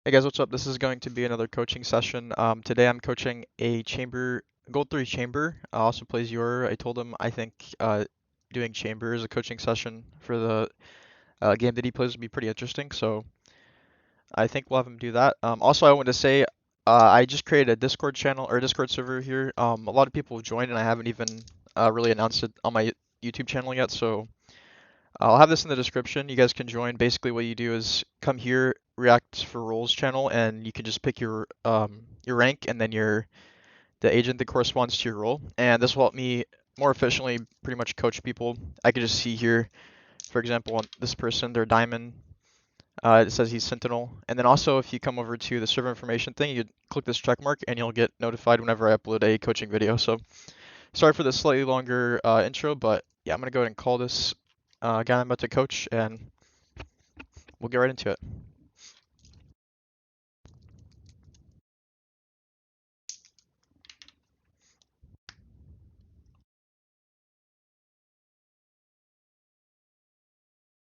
Hey guys, what's up? This is going to be another coaching session. Today I'm coaching a chamber, gold 3 chamber. Also plays Yoru. I told him I think doing chamber as a coaching session for the game that he plays would be pretty interesting. So I think we'll have him do that. Also, I want to say I just created a Discord channel or a Discord server here. A lot of people have joined and I haven't even really announced it on my YouTube channel yet. So I'll have this in the description. You guys can join. Basically, what you do is come here, React for Roles channel, and you can just pick your rank and then the agent that corresponds to your role. And this will help me more efficiently pretty much coach people. I could just see here, for example, on this person, their diamond. It says he's Sentinel. And then also, if you come over to the server information thing, you click this check mark and you'll get notified whenever I upload a coaching video. So sorry for the slightly longer intro, but yeah, I'm gonna go ahead and call this guy I'm about to coach, and we'll get right into it.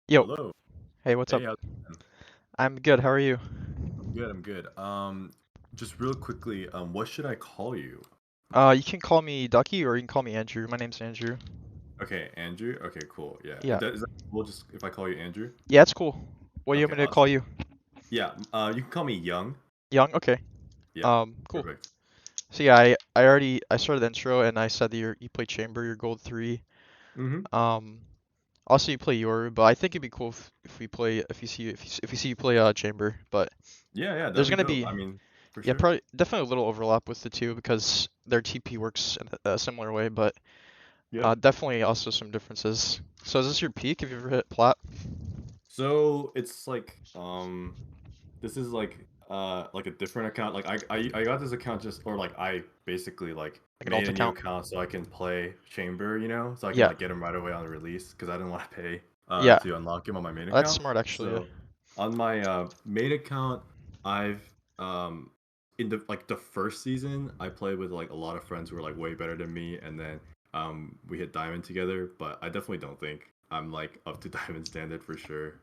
Yo, Hello. hey, what's up? Hey, how's it going? I'm good. How are you? I'm good. I'm good. Just real quickly, what should I call you? You can call me Duckeeh or you can call me Andrew. My name's Andrew. Okay, Andrew. Okay, cool. Yeah. Yeah, Is that cool? Just if I call you Andrew? yeah, it's cool. What do you Okay, want me to call awesome. you? Yeah. You can call me Young. Young. Okay. Yeah. Cool. Perfect. So yeah, I started the intro and I said that you play Chamber. You're Gold 3. Mm-hmm. Um, Also you play Yoru, but I think it'd be cool if we play if you see you play Chamber. But Yeah, yeah, that'd there's be gonna dope. be I mean, for yeah, sure. probably definitely a little overlap with the two because their TP works in a similar way, but Yep. definitely also some differences. So is this your peak? Have you ever hit plat? So it's this is like a different account. Like I got this account just or like I basically like Like an alt made a new account? account so I can play Chamber, so I can Yeah, like get them right away on the release because I didn't want to pay yeah. to unlock him on my main That's account. smart actually. Yeah. So on my main account, I've in the first season I played with like a lot of friends who were like way better than me, and then we hit diamond together. But I definitely don't think I'm like up to diamond standard for sure.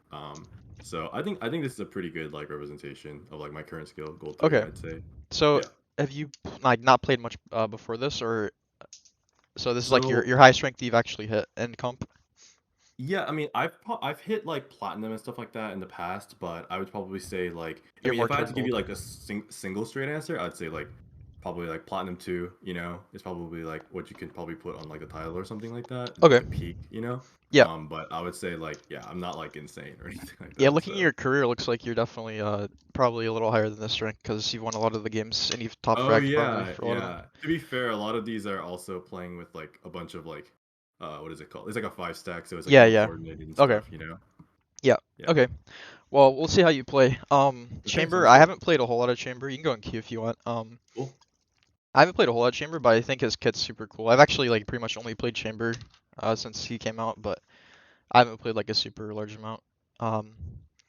So I think this is a pretty good like representation of like my current skill, gold 3, Okay. I'd say. So Yeah. have you like not played much before this, or so this is like So your highest rank that you've actually hit in comp? yeah, I mean I've hit like platinum and stuff like that in the past, but I would probably say like I You're mean more if I had toward to give you gold. like a single straight answer, I'd say like probably like platinum 2, is probably like what you can probably put on like a title or something like that, Okay. like a peak. Yeah. But I would say like yeah, I'm not like insane or anything like Yeah, that. looking at So your career, looks like you're definitely probably a little higher than this rank because you've won a lot of the games and you've top oh fragged probably yeah, for a lot of them. yeah. To be fair, a lot of these are also playing with like a bunch of like what is it called? It's like a 5 stack, so it's like Yeah, more yeah. coordinated and Okay. stuff. Yeah. Yeah. Okay. Well, we'll see how you play. Okay, Chamber, sounds I good. haven't played a whole lot of Chamber. You can go in queue if you want. Cool. I haven't played a whole lot of Chamber, but I think his kit's super cool. I've actually like pretty much only played Chamber since he came out, but I haven't played like a super large amount. Um,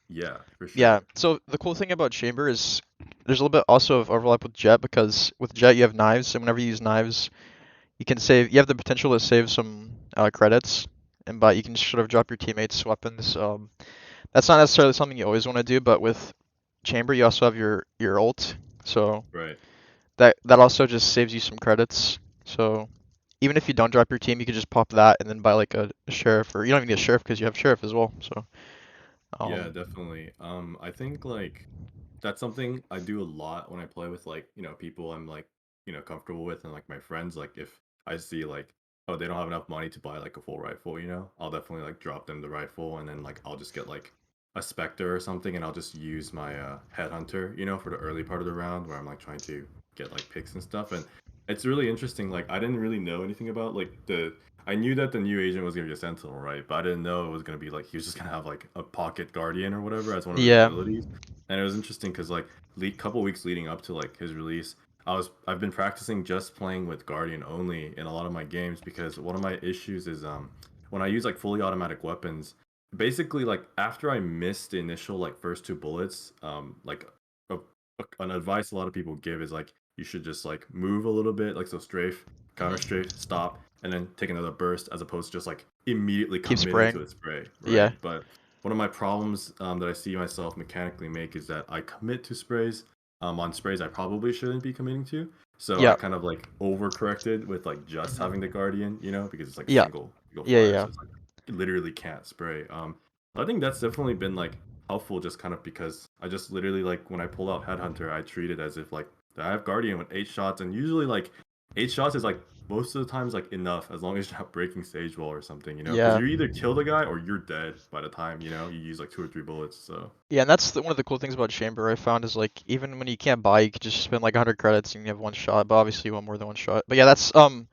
Yeah, for yeah. sure. So the cool thing about Chamber is there's a little bit also of overlap with Jett because with Jett you have knives, and whenever you use knives, you can save. You have the potential to save some credits, and but you can sort of drop your teammates' weapons. That's not necessarily something you always want to do, but with Chamber you also have your ult, so Right. that also just saves you some credits. So even if you don't drop your team, you could just pop that and then buy like a sheriff, or you don't even need a sheriff because you have sheriff as well. So Yeah, um, definitely. I think like that's something I do a lot when I play with like, people I'm like, comfortable with and like my friends. Like if I see like, oh, they don't have enough money to buy like a full rifle, I'll definitely like drop them the rifle and then like I'll just get like a Spectre or something and I'll just use my headhunter, for the early part of the round where I'm like trying to get like picks and stuff. And it's really interesting. Like I didn't really know anything about like the I knew that the new agent was gonna be a Sentinel, right? But I didn't know it was gonna be like he was just gonna have like a pocket guardian or whatever as one of his yeah, abilities. And it was interesting because like couple weeks leading up to like his release, I've been practicing just playing with guardian only in a lot of my games because one of my issues is when I use like fully automatic weapons, basically like after I miss the initial like first two bullets, like an advice a lot of people give is like you should just like move a little bit, like so strafe, counter hmm strafe, stop, and then take another burst as opposed to just like immediately keep committing to spraying. a spray, Yeah, right? But one of my problems that I see myself mechanically make is that I commit to sprays on sprays I probably shouldn't be committing to. So I Yeah. kind of like overcorrected with like just Hmm. having the Guardian, because it's like a Yeah. single Yeah. fire, Yeah. so it's like you literally can't spray. I think that's definitely been like helpful, just kind of because I just literally like when I pull out Headhunter, I treat it as if like I have Guardian with 8 shots, and usually like 8 shots is like most of the times like enough as long as you're not breaking stage wall or something, because Yeah. you either kill the guy or you're dead by the time you use like 2 or 3 bullets. So Yeah, and that's one of the cool things about Chamber I found is like even when you can't buy, you could just spend like 100 credits and you have one shot, but obviously you want more than one shot. But yeah, that's something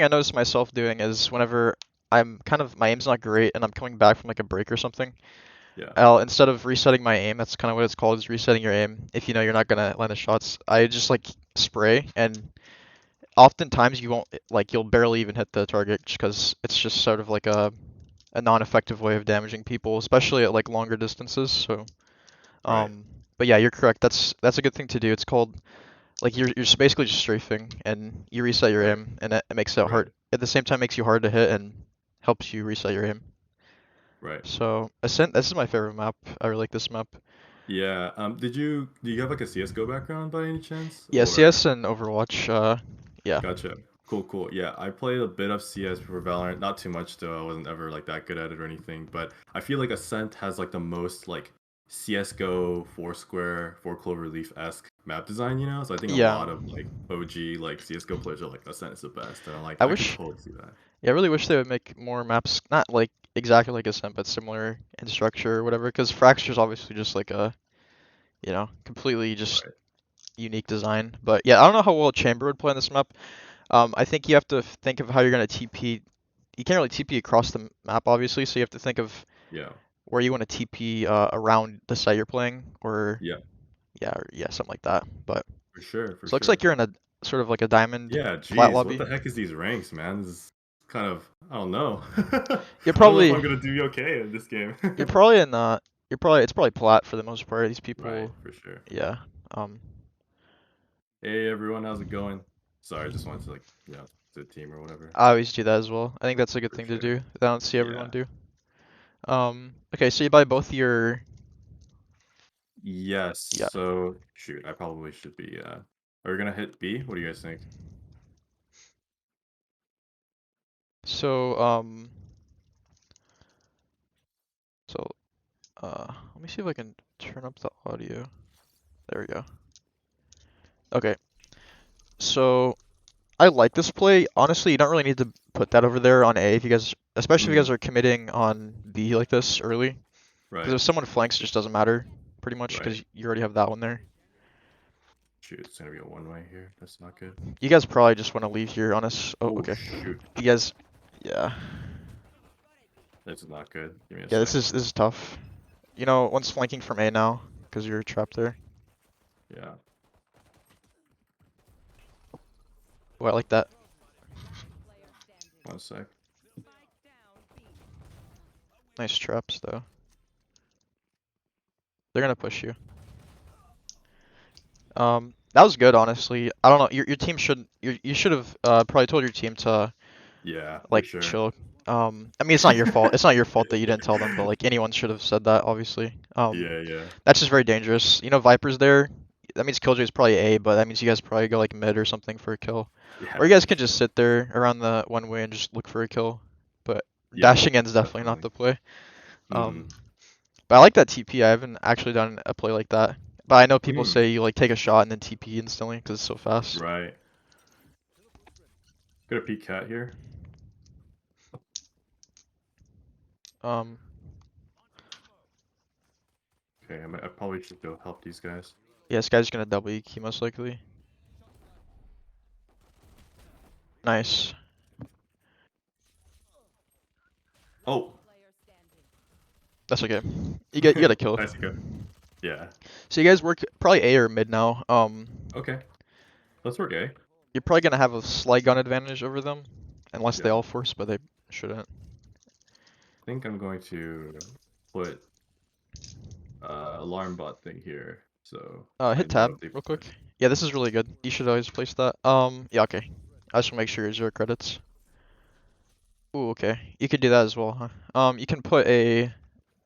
I noticed myself doing is whenever I'm kind of my aim's not great and I'm coming back from like a break or something, yeah, I'll instead of resetting my aim, that's kind of what it's called, is resetting your aim. If you know you're not gonna land the shots, I just like spray and oftentimes you won't like you'll barely even hit the target because it's just sort of like a non-effective way of damaging people, especially at like longer distances. So right, but yeah, you're correct. That's a good thing to do. It's called like you're basically just strafing and you reset your right, aim and it makes it right, hard. At the same time, makes you hard to hit and helps you reset your aim. right. So Ascent, this is my favorite map. I really like this map. Yeah. Do you have like a CS:GO background by any chance, Yeah, or? CS and Overwatch. Yeah, Gotcha. Cool, cool. Yeah, I played a bit of CS for Valorant, not too much though. I wasn't ever like that good at it or anything. But I feel like Ascent has like the most like CS:GO Foursquare, Four Clover Leaf-esque map design, So I think a yeah. lot of like OG like CS:GO players are like Ascent is the best, and I I could wish. totally see that. Yeah, I really wish they would make more maps, not like exactly like Ascent, but similar in structure or whatever. Because Fracture's obviously just like a, completely just Right. unique design. But yeah, I don't know how well Chamber would play on this map. I think you have to think of how you're gonna TP. You can't really TP across the map, obviously, so you have to think of Yeah. where you want to TP around the site you're playing, or Yeah. yeah, something like that. But For sure. For so it looks like sure. you're in a sort of like a diamond Yeah. plat Geez, what lobby. the heck is these ranks, man? This is kind of I don't know. You're I don't know if probably I'm gonna do okay in this game. you're probably in it's probably plat for the most part. These Right. people, For sure. yeah. Um, Hey everyone, how's it going? Sorry, I just wanted to like, to the team or whatever. I always do that as well. I think that's a good For thing to sure. do that I don't see everyone Yeah. do. Okay, so you buy both your Yes. yeah. So shoot, I probably should be are we gonna hit B? What do you guys think? So so let me see if I can turn up the audio. There we go. Okay. So I like this play. Honestly, you don't really need to put that over there on A if you guys, especially if you guys Mm, are committing on B like this early. Because right, if someone flanks, it just doesn't matter pretty much right. because you already have that one there. Shoot, it's gonna be a one-way here. That's not good. You guys probably just want to leave here on us. Oh, Oh okay. shoot. You guys, yeah, This is not good. Give me a yeah. This sec. is tough. One's flanking from A now because you're trapped there. Yeah. Oh, I like that. One sec. Nice traps though. They're gonna push you. That was good, honestly. I don't know. Your team should you should have probably told your team to Yeah, for like sure. chill. I mean it's not your fault. It's not your fault that you didn't tell them, but like anyone should have said that, obviously. Yeah, yeah. That's just very dangerous. Viper's there. That means Killjoy's probably A, but that means you guys probably go like mid or something for a kill. Yeah, Or you guys for can just sure. sit there around the one way and just look for a kill. But Yeah, dashing in's definitely not definitely. the play. Mm-hmm. Um, but I like that TP. I haven't actually done a play like that. But I know people Mm, say you like take a shot and then TP instantly because it's so fast. right. Got a peek cat here. Um, Okay, I probably should go help these guys. yeah, this guy's gonna double EQ most likely. Nice. Oh, That's okay. You got a kill. nice go. Yeah. So you guys work probably A or mid now. Okay. Let's work A. You're probably gonna have a slight gun advantage over them, unless they Yeah. all force, but they shouldn't. I think I'm going to put alarm bot thing here, so I Hit know tab if they real push. quick. Yeah, this is really good. You should always place that. Yeah, okay. I just want to make sure you're 0 credits. Ooh, okay. You could do that as well, huh? You can put a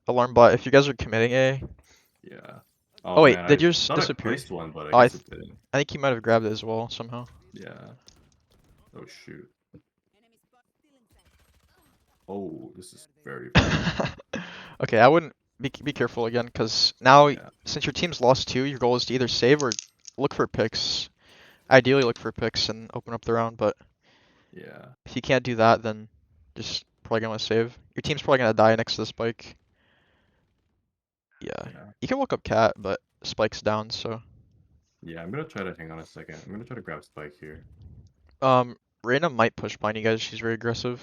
alarm bot. If you guys are committing A. Yeah. Oh Oh wait, man, did I yours thought I disappear? placed one, but I Oh, guess it didn't. I think he might have grabbed it as well somehow. Yeah. Oh shoot. Oh, this is very bad. Okay, I wouldn't be careful again, because now Yeah. since your team's lost two, your goal is to either save or look for picks. Ideally, look for picks and open up the round. But Yeah. if you can't do that, then just probably gonna save. Your team's probably gonna die next to the spike. Yeah, Yeah. you can look up cat, but spike's down. So Yeah, I'm gonna try to hang on a second. I'm gonna try to grab Spike here. Reyna might push behind you guys. She's very aggressive.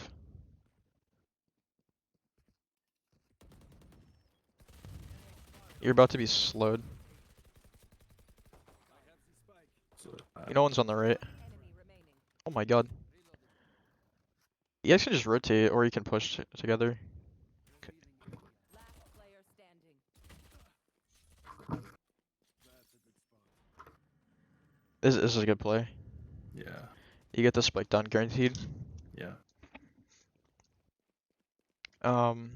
You're about to be slowed. So, You know one's on the right. Oh my god. You guys can just rotate, or you can push together. This is a good play. yeah. You get the spike down guaranteed. Yeah. You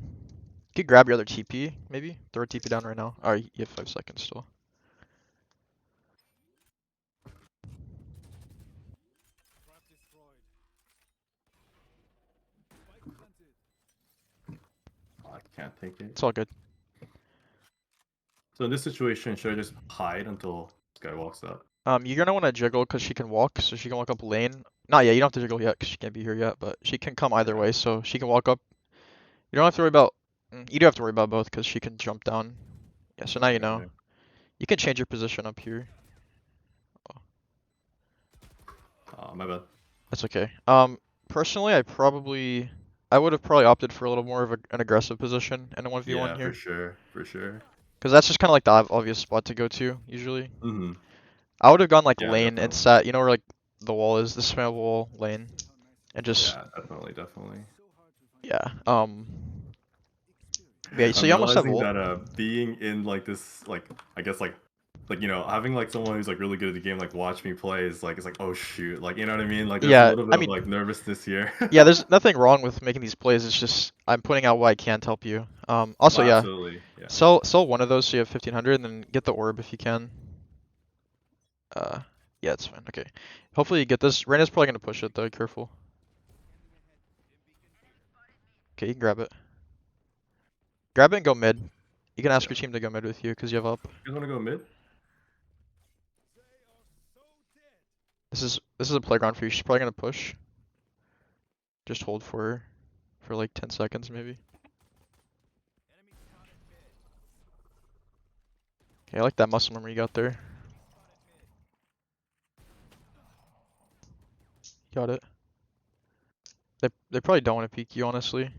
could grab your other TP, maybe? Throw a TP down right now. Alright, you have 5 seconds still. I can't take it. It's all good. So in this situation, should I just hide until this guy walks up? You're gonna wanna jiggle because she can walk, so she can walk up lane. Not yet, you don't have to jiggle yet because she can't be here yet, but she can come either Yeah. way, so she can walk up. You don't have to worry about. You do have to worry about both because she can jump down. Yeah, so now you Okay. know. You can change your position up here. My bad. That's okay. Personally, I would have probably opted for a little more of an aggressive position in a 1v1 Yeah, for here. sure. For sure. Because that's just kind of like the obvious spot to go to, usually. Mm-hmm. I would have gone like Yeah, lane and definitely. sat, you know where like the wall is, the small wall lane. And just, Yeah, definitely, definitely. yeah. Yeah, so I'm you almost have realizing ult. that being in like this I guess like having like someone who's like really good at the game like watch me play is like it's like oh shoot like you know what I mean like there's a Yeah, little bit I of mean, like nervousness here. yeah, there's nothing wrong with making these plays. It's just, I'm pointing out why I can't help you. Also, Well, yeah, absolutely. Yeah. sell one of those so you have 1500 and then get the orb if you can. Uh, yeah, it's fine. Okay. Hopefully you get this. Reyna's probably gonna push it though. Careful. Okay, you can grab it. Grab it and go mid. You can ask Yeah. your team to go mid with you because you have up. You guys want to go mid? This is a playground for you. She's probably gonna push. Just hold for her for like 10 seconds maybe. Okay, I like that muscle memory you got there. Got it. They probably don't want to peek you honestly. You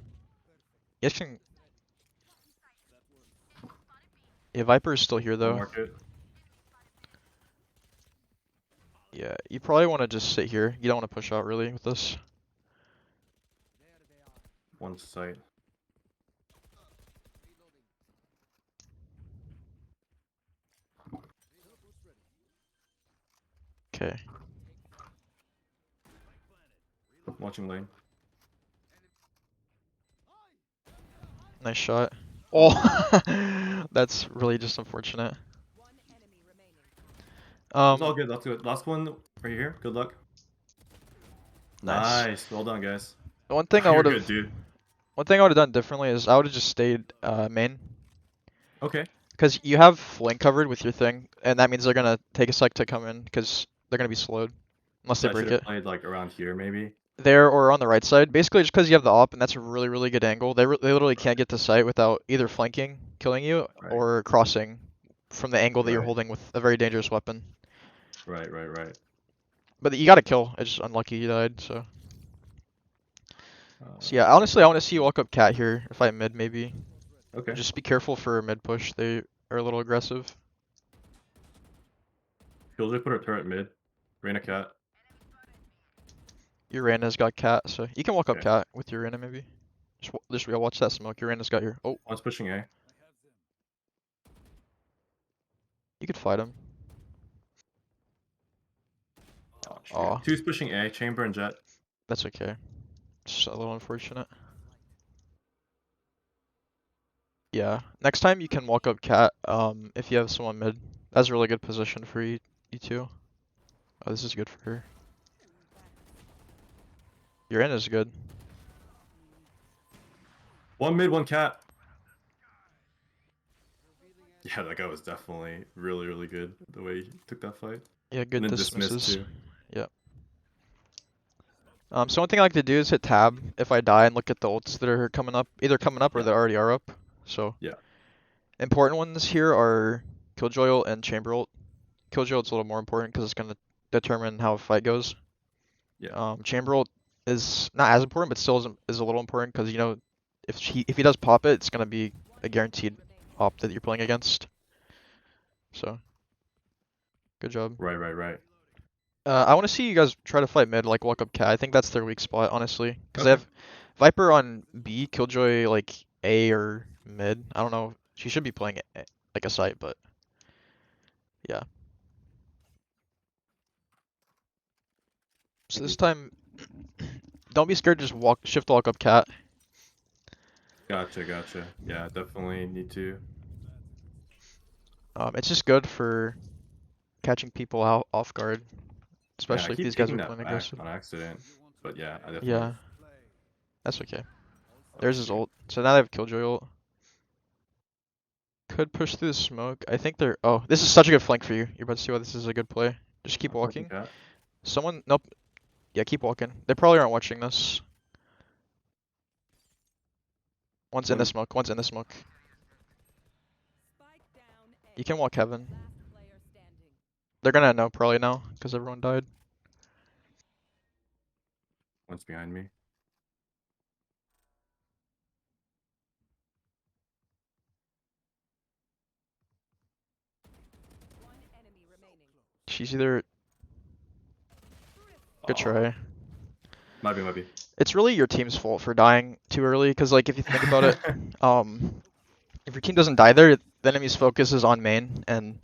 guys can. Yeah, Viper is still here I'll though. mark it. Yeah, you probably want to just sit here. You don't want to push out really with this. One site. Okay. Watching lane. Nice shot. Oh. Oh, that's really just unfortunate. It's all Um, good. That's good. Last one right here. Good luck. nice. Nice. Well done, guys. The one thing I You're would good, have, dude. one thing I would have done differently is I would have just stayed main, Okay. because you have flank covered with your thing, and that means they're gonna take a sec to come in because they're gonna be slowed unless they So I should break have it. played like around here maybe. There or on the right side, basically just because you have the op, and that's a really good angle. They literally can't get to site without either flanking, killing you, Right. or crossing from the angle that you're Right. holding with a very dangerous weapon. Right. Right. Right. But you gotta kill. It's just unlucky you died. So yeah, honestly, I want to see you walk up cat here if I mid maybe. Okay. Just be careful for a mid push. They are a little aggressive. Killjoy put her turret mid. Reyna cat. Your Reyna's got cat, so you can walk up Okay. cat with your Reyna maybe. Just watch that smoke. Your Reyna's got your. Oh, One's pushing A. you could fight him. Oh shoot. Aw, Two's pushing A. Chamber and Jett. that's okay. Just a little unfortunate. Yeah. Next time you can walk up cat, if you have someone mid. That's a really good position for you two. Oh, this is good for her. Your in is good. One mid, one cat. Yeah, that guy was definitely really, really good the way he took that fight. Yeah, And good then dismissed dismisses. too. Yep. So one thing I like to do is hit tab if I die and look at the ults that are coming up, either coming up or Yeah, that already are up. So yeah, important ones here are killjoy ult and chamber ult. Killjoy ult's a little more important because it's gonna determine how a fight goes. yeah. Chamber ult is not as important, but still is a little important because you know if he does pop it, it's gonna be a guaranteed op that you're playing against. So good job. Right, right, right. I want to see you guys try to fight mid, like walk up cat. I think that's their weak spot, honestly, because they Okay. have Viper on B, Killjoy like A or mid. I don't know. She should be playing like a site, but yeah. So this time, don't be scared. Just shift walk up cat. Gotcha, gotcha. Yeah, definitely need to. It's just good for catching people out off guard, Yeah, I especially if keep these guys taking are that playing back aggressive. on accident. But yeah, I definitely. Yeah, that's okay. Oh, There's his shoot. ult. So now they have Killjoy ult. Could push through the smoke. I think they're. Oh, this is such a good flank for you. You're about to see why this is a good play. Just keep Fucking walking. cat. Someone. Nope. Yeah, keep walking. They probably aren't watching this. One's in the One. smoke. One's in the smoke. You can walk heaven. They're gonna know probably now because everyone died. One's behind me. She's either. Good Oh, try. might be, might be. It's really your team's fault for dying too early because like if you think about it, um, if your team doesn't die there, the enemy's focus is on main and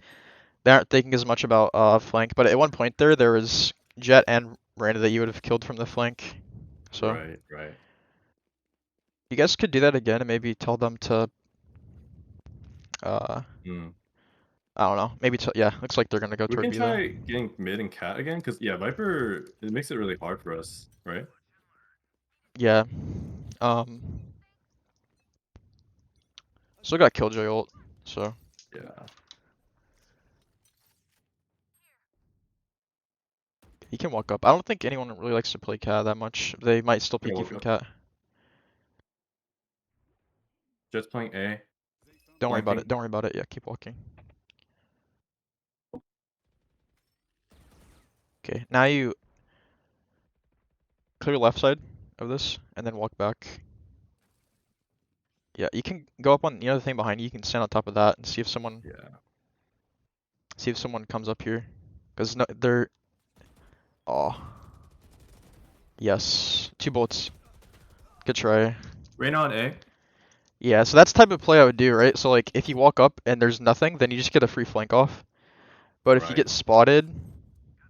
they aren't thinking as much about flank. But at one point there was Jett and Miranda that you would have killed from the flank. So Right, right. you guys could do that again and maybe tell them to uh Mm. I don't know. Maybe yeah, looks like they're gonna go We toward can B though. try getting mid and cat again, because yeah, Viper, it makes it really hard for us, right? Yeah. Um Still got Killjoy ult, so Yeah. he can walk up. I don't think anyone really likes to play cat that much. They might still Gonna peek you walk from up. cat. Just playing A, Don't worry about flanking. it. Don't worry about it. Yeah, keep walking. Okay, now you clear left side of this and then walk back. Yeah, you can go up on the other thing behind you. You can stand on top of that and Yeah. see if someone comes up here. Cause no, they're oh yes, 2 bullets. Good try. Rain on A. Yeah, so that's the type of play I would do, right? So like if you walk up and there's nothing, then you just get a free flank off. But if you Right. get spotted,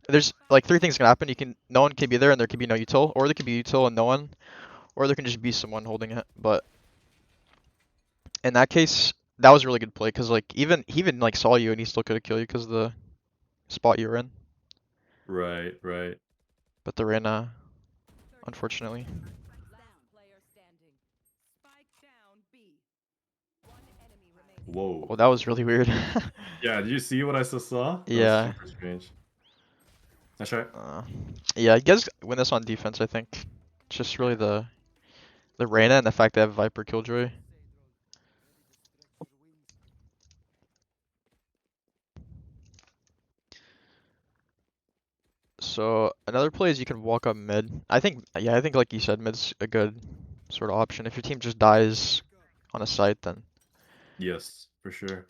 there's like 3 things can happen. No one can be there and there can be no util, or there can be util and no one, or there can just be someone holding it. But in that case, that was a really good play because like he even like saw you and he still could have killed you because of the spot you were in. Right, right. But the Reyna, unfortunately. Whoa. Oh, that was really weird. Yeah, did you see what I just saw? That was Yeah. super strange. Nice try. Uh, yeah, you guys win this on defense, I think. It's just really Yeah. the Reyna and the fact they have Viper Killjoy. So another play is you can walk up mid. I think yeah, I think like you said, mid's a good sort of option. If your team just dies on a site, then Yes, for sure.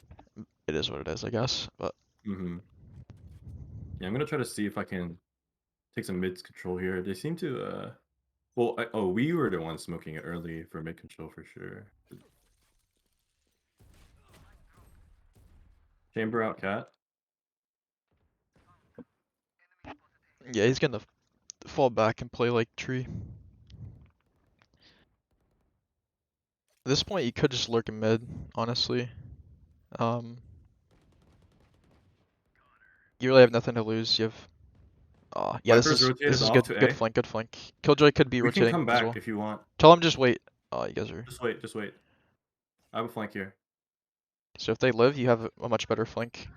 it is what it is, I guess. But Mm-hmm. Yeah, I'm gonna try to see if I can take some mid control here. They seem to well, oh, we were the ones smoking it early for mid control for sure. Chamber out cat. yeah, he's gonna fall back and play like tree. At this point, you could just lurk in mid, honestly. Um, you really have nothing to lose. You have, yeah, this Viper's is this rotated is off good, to good A. flank, good flank. Killjoy could be We can come rotating as back well. if you want. Tell him just wait. Oh, you guys are. Just wait, just wait. I have a flank here. So if they live, you have a much better flank.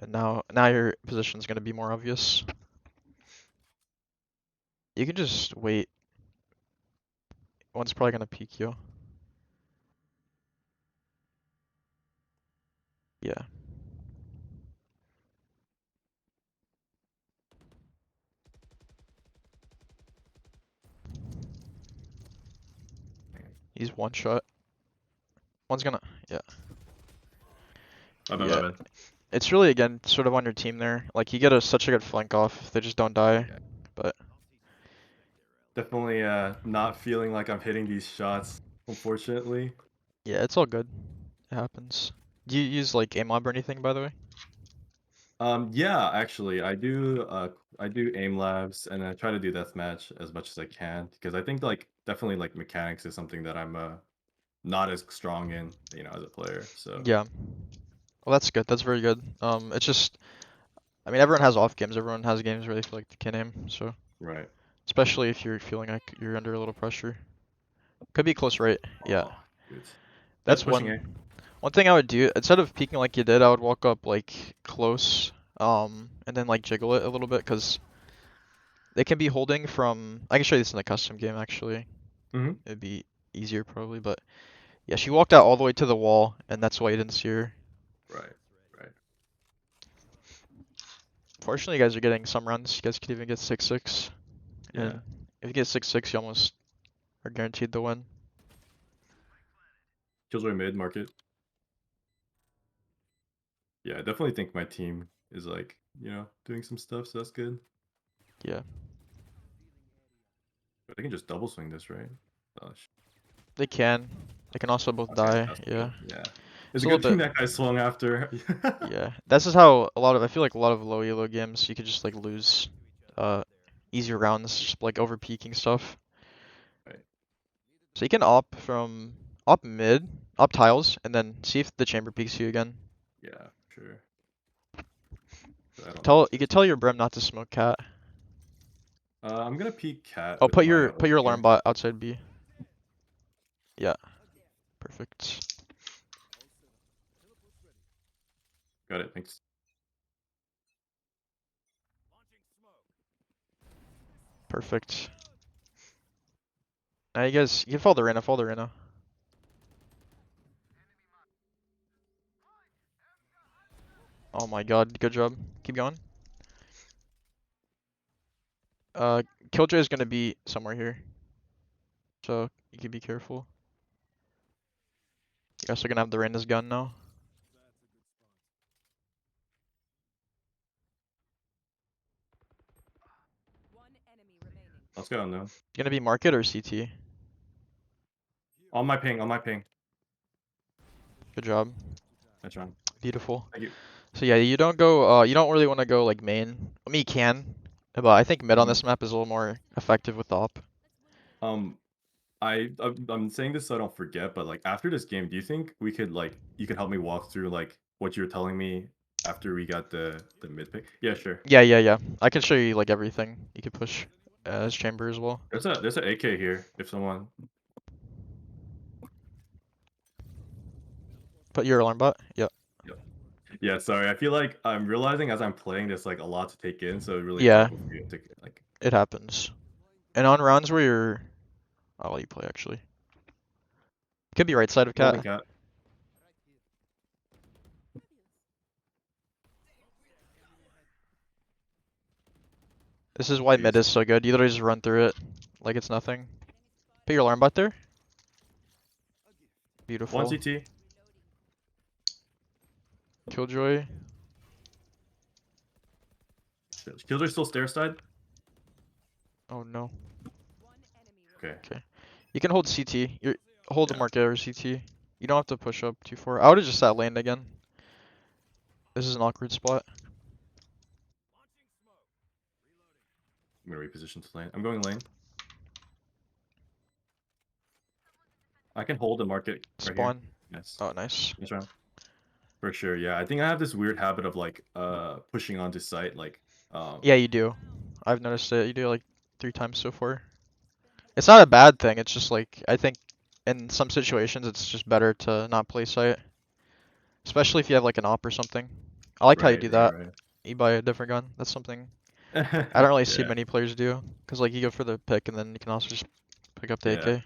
And now your position's gonna be more obvious. You can just wait. One's probably gonna peek you. Yeah. He's one shot. One's gonna, yeah. My Yeah. bad. It's really, again, sort of on your team there. Like, you get such a good flank off if they just don't die. Yeah. But, Definitely not feeling like I'm hitting these shots, unfortunately. yeah, it's all good. It happens. Do you use, like, aim mob or anything, by the way? Yeah, actually, I do aim labs and I try to do deathmatch as much as I can because I think like definitely like mechanics is something that I'm not as strong in, as a player. So, Yeah. Well, that's good. That's very good. It's just, I mean, everyone has off games. Everyone has games where they feel like they can aim. So, right. especially if you're feeling like you're under a little pressure. Could be close, right? Yeah. Oh, good. That's That's pushing A. one thing I would do. Instead of peeking like you did, I would walk up like close, and then like jiggle it a little bit, cause they can be holding from. I can show you this in the custom game actually. Mm-hmm. It'd be easier probably, but yeah, she walked out all the way to the wall, and that's why you didn't see her. Right. Right. Fortunately, you guys are getting some runs. You guys could even get 6-6, Yeah. and if you get 6-6, you almost are guaranteed the win. Killjoy mid market. Yeah, I definitely think my team is like, doing some stuff, so that's good. Yeah, But they can just double swing this, right? Oh, they can. They can also both okay, die. that's Yeah, good. Yeah. It's it's a a little good thing bit. that guy swung after. Yeah, this is how a lot of I feel like a lot of low elo games you could just like lose uh easier rounds just like over peaking stuff. Right. So you can op mid, op tiles, and then see if the chamber peeks you again. Yeah, sure. But I don't know Tell about you this. could tell your brim not to smoke cat. I'm gonna peek cat Oh, with my put ult your alarm here. bot outside B. Yeah, perfect. Got it, thanks. Perfect. Now you can follow the Reyna, follow the Reyna. Oh my god, good job. Keep going. Uh, Killjoy is gonna be somewhere here, so you can be careful. You guys are gonna have the Reyna's gun now. Let's go now. Gonna be market or CT? On my ping, on my ping. Good job. That's wrong. Beautiful. Thank you. So yeah, you don't really want to go like main. I mean, you can, but I think mid on Mhm. this map is a little more effective with the op. Um, I'm saying this so I don't forget, but like after this game, do you think we could like you could help me walk through like what you were telling me after we got the mid pick? Yeah, sure. Yeah. I can show you like everything. You could push as chamber as well. There's an AK here if someone. Put your alarm bot. Yep. Yep. Yeah, sorry. I feel like I'm realizing as I'm playing there's like a lot to take in, so really Yeah, difficult for you to like. it happens. And on rounds where I'll let you play actually. Could be right side of Holding cat. cat. This is why mid Jeez. is so good. You literally just run through it like it's nothing. Put your alarm bot there. One Beautiful. CT. Killjoy. Killjoy still stair side. Oh no. Okay. Okay. You can hold CT. Hold the Yeah. market or CT. You don't have to push up too far. I would have just sat lane again. This is an awkward spot. I'm gonna reposition to lane. I'm going lane. I can hold the market right here. Spawn. Yes. Oh, nice. Nice round. For sure, yeah. I think I have this weird habit of like pushing onto site, like Yeah, you do. I've noticed it. You do it like 3 times so far. It's not a bad thing. It's just like I think in some situations it's just better to not play site, especially if you have like an op or something. I like how you right, do that. right, You buy a different gun. That's something right. I don't really see Yeah, many players do, cause like you go for the pick and then you can also just pick up the yeah. AK.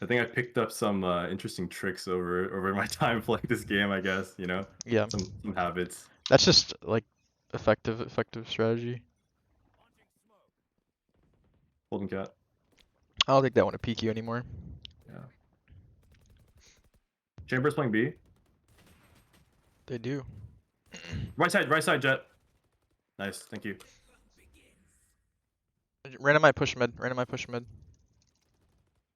I think I picked up some interesting tricks over my time playing this game, I guess, you know? Yeah, Some habits. that's just like effective strategy. Holding cat. I don't think they want to peek you anymore. Yeah. Chambers playing B. They do. Right side, Jet. Nice, thank you. Random might push mid. Random might push mid.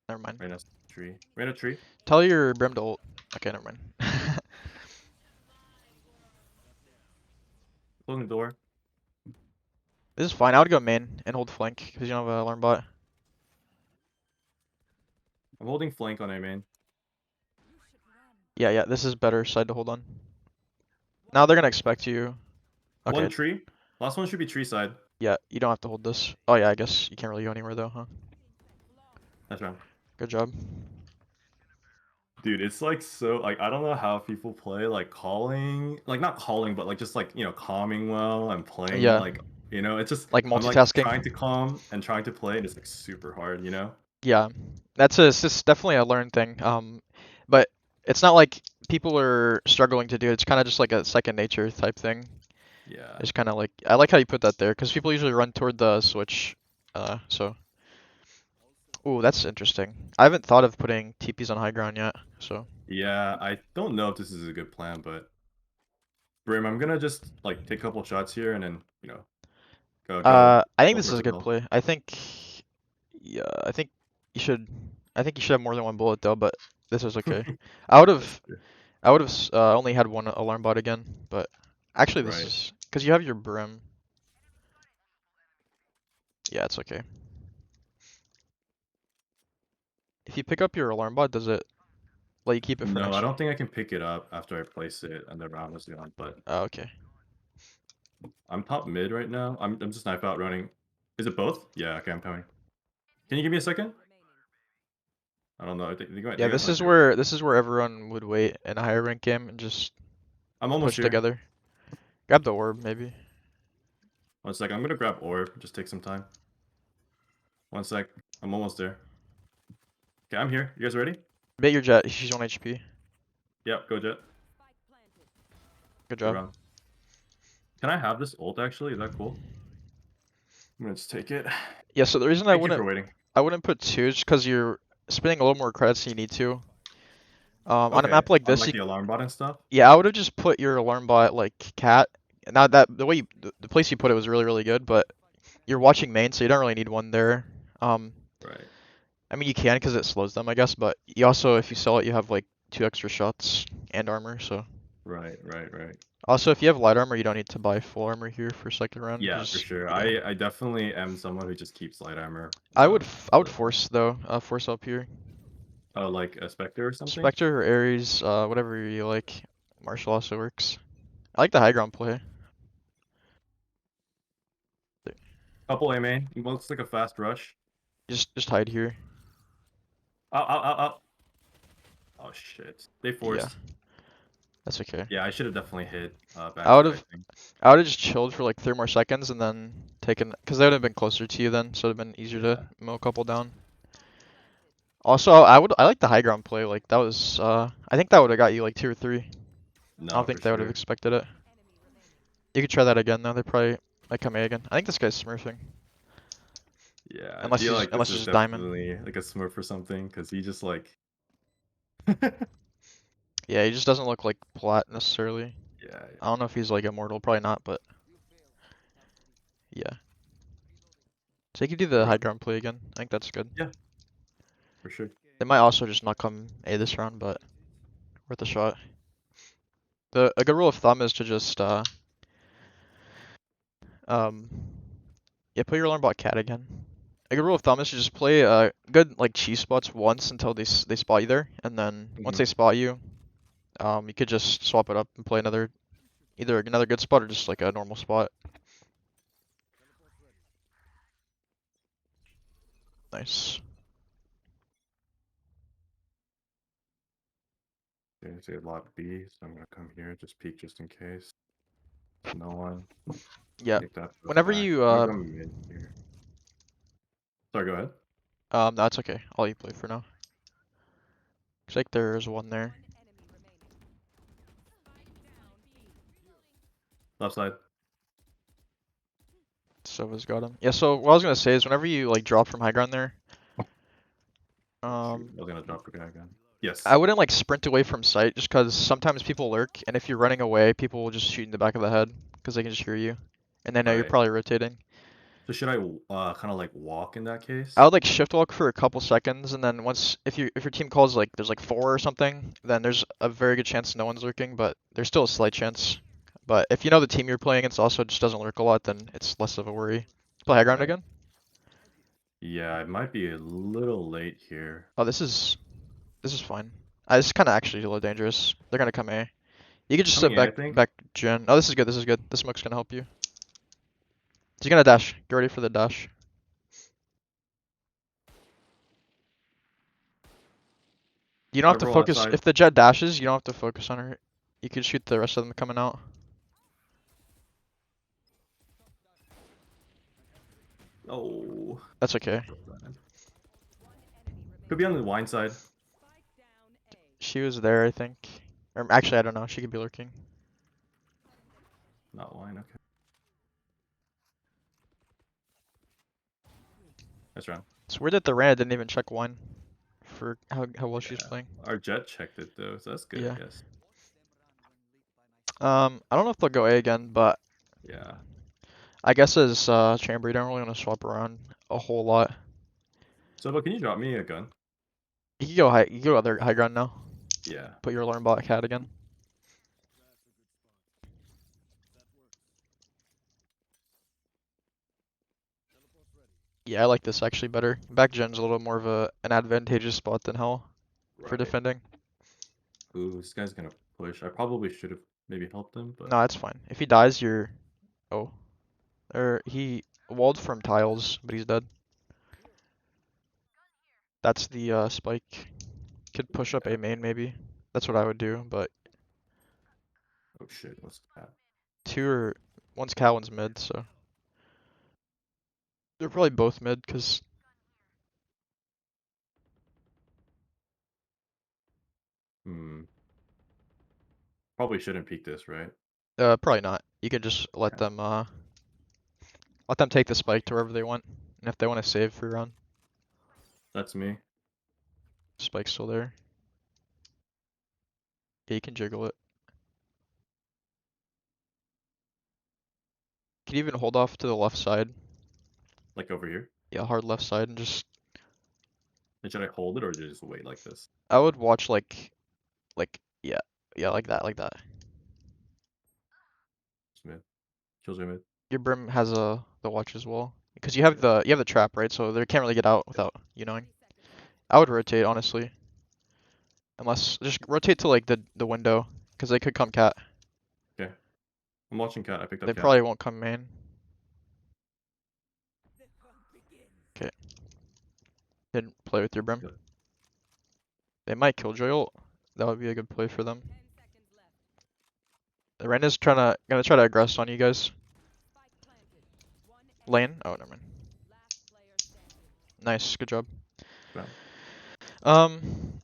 Never mind. Right next tree. Right a tree. Tell your Brim to ult. Okay, never mind. Closing the door. This is fine. I would go main and hold flank because you don't have an alarm bot. I'm holding flank on A main. Yeah, this is better side to hold on. Now they're gonna expect you. One Okay, tree. Last one should be tree side. yeah, you don't have to hold this. Oh yeah, I guess you can't really go anywhere though, huh? Nice round. Good job. Dude, it's like so like I don't know how people play like calling, like not calling, but like just like calming well and playing Yeah, like it's just like I'm like trying multitasking. to calm and trying to play and it's like super hard, you know? Yeah, it's just definitely a learned thing. But it's not like people are struggling to do it. It's kind of just like a second nature type thing. Yeah. It's kind of like I like how you put that there because people usually run toward the switch. So. Ooh, that's interesting. I haven't thought of putting TPs on high ground yet, so. Yeah, I don't know if this is a good plan, but Brim, I'm gonna just like take a couple shots here and then, I think go this for is it a as good well. play. Yeah, you should, I think you should have more than one bullet though, but this is okay. I would That's have, true. I would have only had one alarm bot again, but actually this Right. is, because you have your brim. Yeah, it's okay. If you pick up your alarm bot, does it let you keep it for No, I next? don't think I can pick it up after I place it and the round is gone, but Oh, okay. I'm top mid right now. I'm just knife out running. Is it both? Yeah, okay, I'm coming. Can you give me a second? I don't know. Yeah, They guys might be okay. this is where everyone would wait in a higher rank game and just I'm almost push here. together. Grab the orb, maybe. 1 sec. I'm gonna grab orb. Just take some time. 1 sec. I'm almost there. Okay, I'm here. You guys ready? Bait your jet, she's 1 HP. Yep, go Jet. Good Good job. round. Can I have this ult actually? Is that cool? I'm gonna just take it. Yeah, so the reason Thank you for waiting. I wouldn't put two is because you're spending a little more credits than you need to. On a Okay. map like On this, like the alarm bot and stuff? yeah, I would have just put your alarm bot like cat. Now that the way the place you put it was really good, but you're watching main, so you don't really need one there. Um, Right. I mean you can because it slows them, I guess, but you also if you sell it, you have like 2 extra shots and armor. So Right. also if you have light armor, you don't need to buy full armor here for second round Yeah, for because sure. yeah, I definitely am someone who just keeps light armor, I would but force though, force up here. oh, like a Spectre or something? Spectre or Ares, whatever you like. Marshall also works. I like the high ground play. Couple A main. It looks like a fast rush. Just hide here. Out. Oh shit. They Yeah, forced. that's okay. Yeah, I should have definitely hit I would backside, I have think. I would have just chilled for like 3 more seconds and then taken because they would have been closer to you then, so it would have been easier to Yeah. mill a couple down. Also, I like the high ground play. Like that was I think that would have got you like 2 or 3. I don't No, for think they would have sure. expected it. You could try that again though. They probably might come A again. I think this guy's smurfing Yeah, I feel like this unless is he's just diamond. definitely like a smurf or something, because he just like Yeah, he just doesn't look like plat necessarily. I yeah. don't know if he's like immortal, probably not, but yeah. So you could do the For high sure. ground play again. I think that's good. Yeah, for sure. They might also just not come A this round, but worth a shot. A good rule of thumb is to just um yeah, put your alarm bot cat again. a good rule of thumb is to just play good like cheese spots once until they spot you there, and then once Hmm. they spot you, you could just swap it up and play either another good spot or just like a normal spot. Nice. There's a lot B, so I'm gonna come here, just peek just in case. No one. Yeah. Take that for a Whenever fact. you I'm gonna go mid here. Sorry, go ahead. that's okay. I'll let you play for now. Looks like there's one there. Left side. Sova's got him. Yeah. So what I was gonna say is whenever you like drop from high ground there, Oh shoot, um, I was gonna drop the guy again. I Yes. wouldn't like sprint away from sight just because sometimes people lurk, and if you're running away, people will just shoot in the back of the head because they can just hear you, and they know you're Right. probably rotating. So should I kind of like walk in that I case? would like shift walk for a couple seconds, and then once if your team calls like there's like four or something, then there's a very good chance no one's lurking, but there's still a slight chance. But if you know the team you're playing against also just doesn't lurk a lot, then it's less of a worry. Play high ground Right. again. Yeah, it might be a little late here. Oh, this is fine. This is kind of actually a little dangerous. They're gonna come A. You could just Coming sit in, I think. back gen. Oh, this is good. This is good. This smoke's gonna help you. He's gonna dash. Get ready for the dash. You don't have to Several left focus. side. If the jet dashes, you don't have to focus on her. You could shoot the rest of them coming out. Oh. That's okay. Could be on the wine side. She was there, I think. Or actually, I don't know. She could be lurking. Not wine, okay. Nice round. It's weird that the Rana didn't even check one for how well she's Yeah. playing. Our jet checked it though, so that's good, Yeah. I guess. I don't know if they'll go A again, but Yeah. I guess as chamber, you don't really want to swap around a whole lot. So, but can you drop me a gun? You can go high. You can go other high ground now. Yeah. Put your alarm bot cat again. Yeah, I like this actually better. Back gen's a little more of an advantageous spot than hell for Right. defending. Ooh, this guy's gonna push. I probably should have maybe helped him, but No, it's fine. If he dies, you're oh, or he walled from tiles, but he's dead. That's the spike. Could push up yeah. A main maybe. That's what I would do, but Oh shit, what's that? one's cat, one's mid, so they're probably both mid because Hmm. Probably shouldn't peek this, right? probably not. You can just Okay. let them take the spike to wherever they want, and if they want to save free round, That's me. spike's still there. Yeah, you can jiggle it. Can you even hold off to the left side? Like over here. Yeah, hard left side, and just And should I hold it or just wait like this? I would watch yeah, yeah, like that. Just mid. Killjoy mid. Your brim has the watch as well because you have Yeah. the trap, right? So they can't really get out Yep. without you knowing. I would rotate honestly, unless just rotate to like the window because they could come cat. Okay. I'm watching cat. I picked They up cat. probably won't come main. Okay, didn't play with your brim. Yep. They might kill ult. That would be a good play for them. The Ren is gonna try to aggress on you guys. Lane. Oh, never mind. Nice, good job. Round. Um.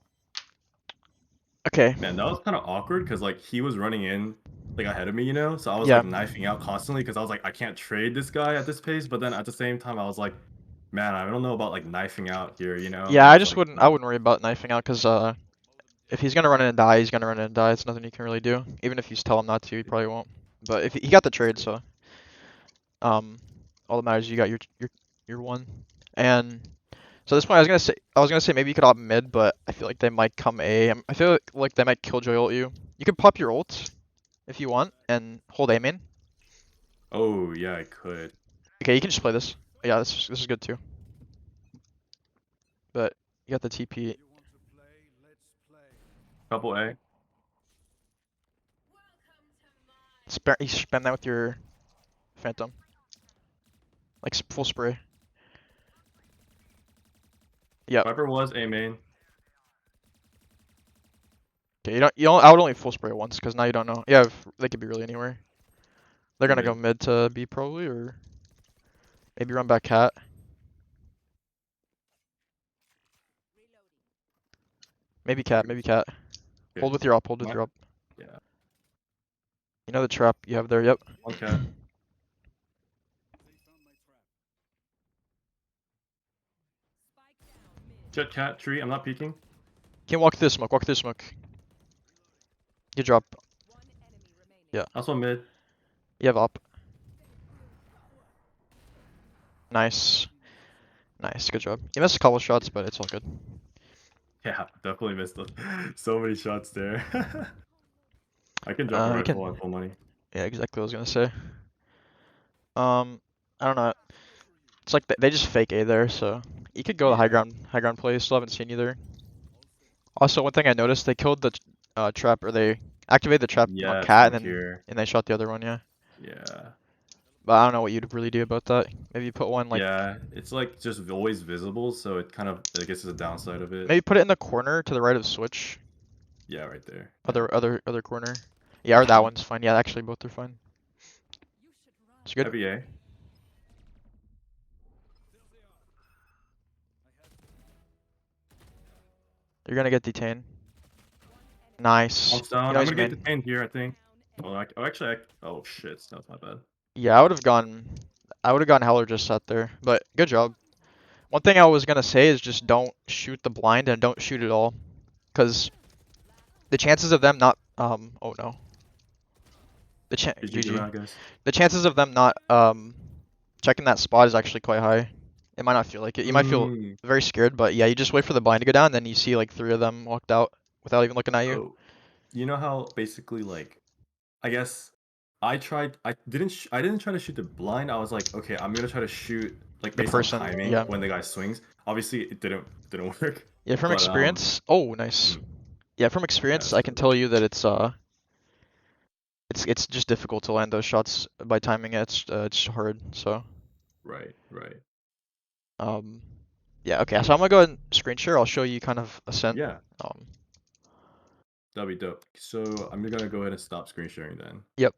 Okay. Man, that was kind of awkward because like he was running in like ahead of me, you know? So I was Yeah. like knifing out constantly because I was like, I can't trade this guy at this pace. But then at the same time, I was like, man, I don't know about like knifing out here, you know? Yeah, I I was just like, I wouldn't worry about knifing out because if he's gonna run in and die, he's gonna run in and die. It's nothing you can really do. Even if you tell him not to, he probably won't. But if he got the that's trade, good. so um, all that matters is you got your one. And so at this point, I was gonna say maybe you could opt mid, but I feel like they might come A. I feel like they might killjoy ult you. You could pop your ult if you want and hold A main. Oh, yeah, I could. Okay, you can just play this. Yeah, this is good too. but you got the TP. Couple A. You spam that with your Phantom. Like full spray. Yep. Viper was A main. Okay, you don't I would only full spray once because now you don't know. Yeah, they could be really anywhere. They're gonna go Mid. mid to B probably, or maybe run back cat. Maybe cat, maybe cat. Okay. Hold with your up, hold with My, your up. yeah. You know the trap you have there, yep. One cat. Jet cat tree. I'm not peeking. Can't walk through the smoke, walk through the smoke. Good drop. Yeah. Also mid. You have up. Nice. Nice, good job. You missed a couple shots, but it's all good. Yeah, definitely missed so many shots there. I can drop a You rifle on can. full money. Yeah, exactly what I was gonna say. I don't know. It's like they just fake A there, so you could go the Yeah. high ground play. Still haven't seen you there. Also, one thing I noticed, they killed the trap, or they activated the trap on Yes, cat, from here. and they shot the other one. Yeah, Yeah. but I don't know what you'd really do about that. Maybe put one like Yeah, it's like just always visible, so it kind of, I guess, is a downside of it. maybe put it in the corner to the right of switch. Yeah, right there. Yeah. Other corner. Yeah, or that one's fine. Yeah, actually both are fine. It's good. Heavy A. You're gonna get detained. Nice. Pumps down. You know I'm he's gonna get main. detained here, I think. Oh, actually, oh shit, that's not bad. Yeah, I would have gone Heller just sat there, but good job. One thing I was gonna say is just don't shoot the blind and don't shoot at all, because the chances of them not oh no, GG GG. round, guys. The chances of them not checking that spot is actually quite high. It might not feel like it. You might feel Mm. very scared, but yeah, you just wait for the blind to go down, then you see like 3 of them walked out without even looking at you. Oh, you know how basically like, I guess I didn't try to shoot the blind. I was like, okay, I'm gonna try to shoot like The based on person, timing yeah. when the guy swings. Obviously, it didn't work. Yeah, from But experience. Oh, nice. mm, Yeah, from yeah, experience, that's I can really good. tell you that it's just difficult to land those shots by timing it. It's hard. So Right, right. um, yeah. Okay, so I'm gonna go ahead and screen share. I'll show you kind of Ascent. Yeah, Um, that'd be dope. So I'm gonna go ahead and stop screen sharing then. yep.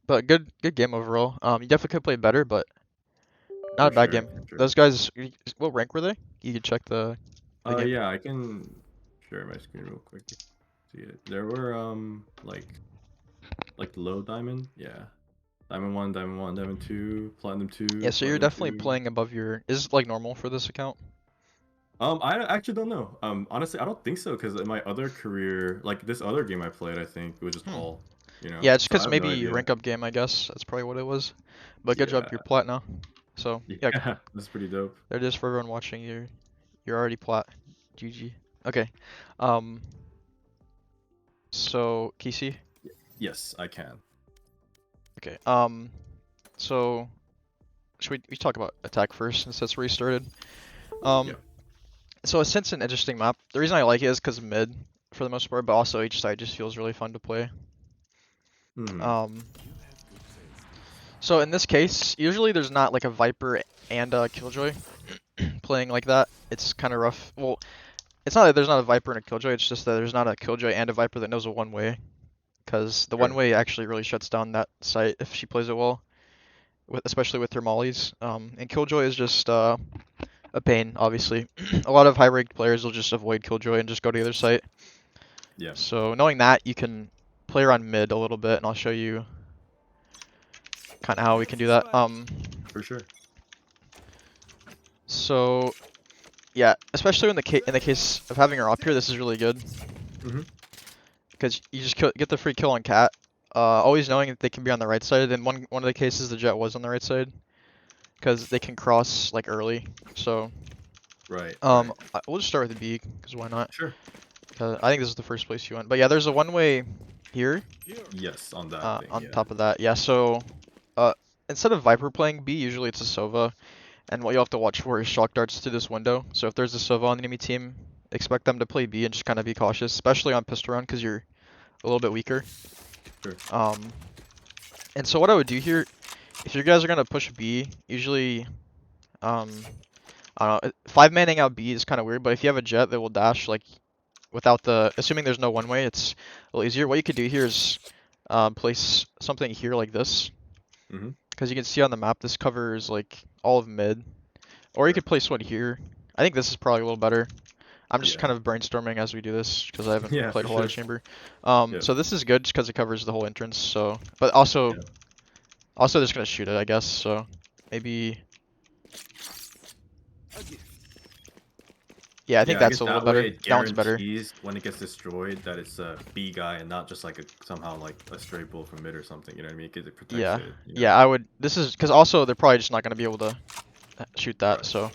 But good game overall. You definitely could play better, but not For a bad sure, game. for sure. Those guys, what rank were they? You could check the game. Yeah, I can share my screen real quick. See it. There were like low diamond, yeah. Diamond 1, Diamond 1, Diamond 2, Platinum Yeah, 2, so you're Platinum definitely 2. playing above your. Is it like normal for this account? I actually don't know. Honestly, I don't think so because in my other career, like this other game I played, I think it was just Hmm. all, you know. Yeah, it's So I because have no maybe idea. rank up game, I guess. That's probably what it was. But good job, Yeah, you're plat now. So yeah, yeah, that's pretty dope. there it is for everyone watching. You're already plat. GG. Okay. Um. So Kisi. Yes, I can. Okay. So should we talk about attack first since that's where you started? Yeah. Um. So Ascent's an interesting map. The reason I like it is because mid for the most part, but also each side just feels really fun to play. Hmm. Um. So in this case, usually there's not like a Viper and a Killjoy playing like that. It's kind of rough. Well, it's not that there's not a Viper and a Killjoy, it's just that there's not a Killjoy and a Viper that knows a one-way. Because the Sure. one-way actually really shuts down that site if she plays it well, especially with her mollies. And Killjoy is just a pain, obviously. A lot of high-ranked players will just avoid Killjoy and just go to the other site. Yeah. So knowing that, you can play around mid a little bit, and I'll show you kind of how we can do that. For sure. So yeah, especially in the case of having her up here, this is really good Mm-hmm. because you just get the free kill on cat. Always knowing that they can be on the right side. In one of the cases, the Jett was on the right side because they can cross like early. So Right. Right. we'll just start with the B because why not? Sure. I think this is the first place you went. But yeah, there's a one-way here Yes, on that thing. on Yeah. top of that. Yeah, so uh, instead of Viper playing B, usually it's a Sova. And what you'll have to watch for is shock darts through this window. So if there's a Sova on the enemy team, expect them to play B and just kind of be cautious, especially on pistol round because you're a little bit weaker. Sure. Um, and so what I would do here, if you guys are gonna push B, usually, I don't know, 5-manning out B is kind of weird, but if you have a Jett that will dash like without the, assuming there's no one way, it's a little easier. What you could do here is place something here like this, Mm-hmm. because you can see on the map this covers like all of mid, or you Sure. could place one here. I think this is probably a little better. I'm just Yeah. kind of brainstorming as we do this because I haven't Yeah, played for a whole lot of sure. chamber. Yeah. So this is good just because it covers the whole entrance. So, but also, Yeah. also they're just gonna shoot it, I guess. So maybe, yeah, I think Yeah, I that's guess a little that way better. it That one's better. guarantees when it gets destroyed that it's a B guy and not just like a somehow like a stray bullet from mid or something. You know what I mean? Because it protects Yeah, it. You know? yeah, I would. This is because also they're probably just not gonna be able to shoot that. Right. So,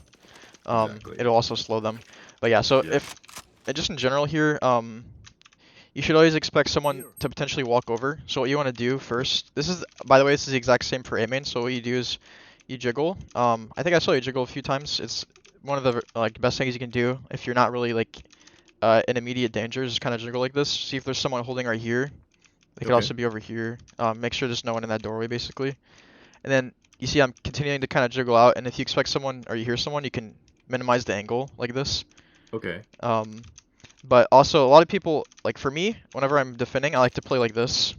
Exactly. it'll also slow them. But yeah, so Yeah. if just in general here, you should always expect someone to potentially walk over. So what you want to do first, this is, by the way, this is the exact same for A main. So what you do is you jiggle. I think I saw you jiggle a few times. It's one of the like best things you can do if you're not really like in immediate danger. Just kind of jiggle like this. See if there's someone holding right here. They could Okay. also be over here. Make sure there's no one in that doorway basically. And then you see I'm continuing to kind of jiggle out. And if you expect someone or you hear someone, you can minimize the angle like this. Okay. Um, but also, a lot of people, like for me, whenever I'm defending, I like to play like this,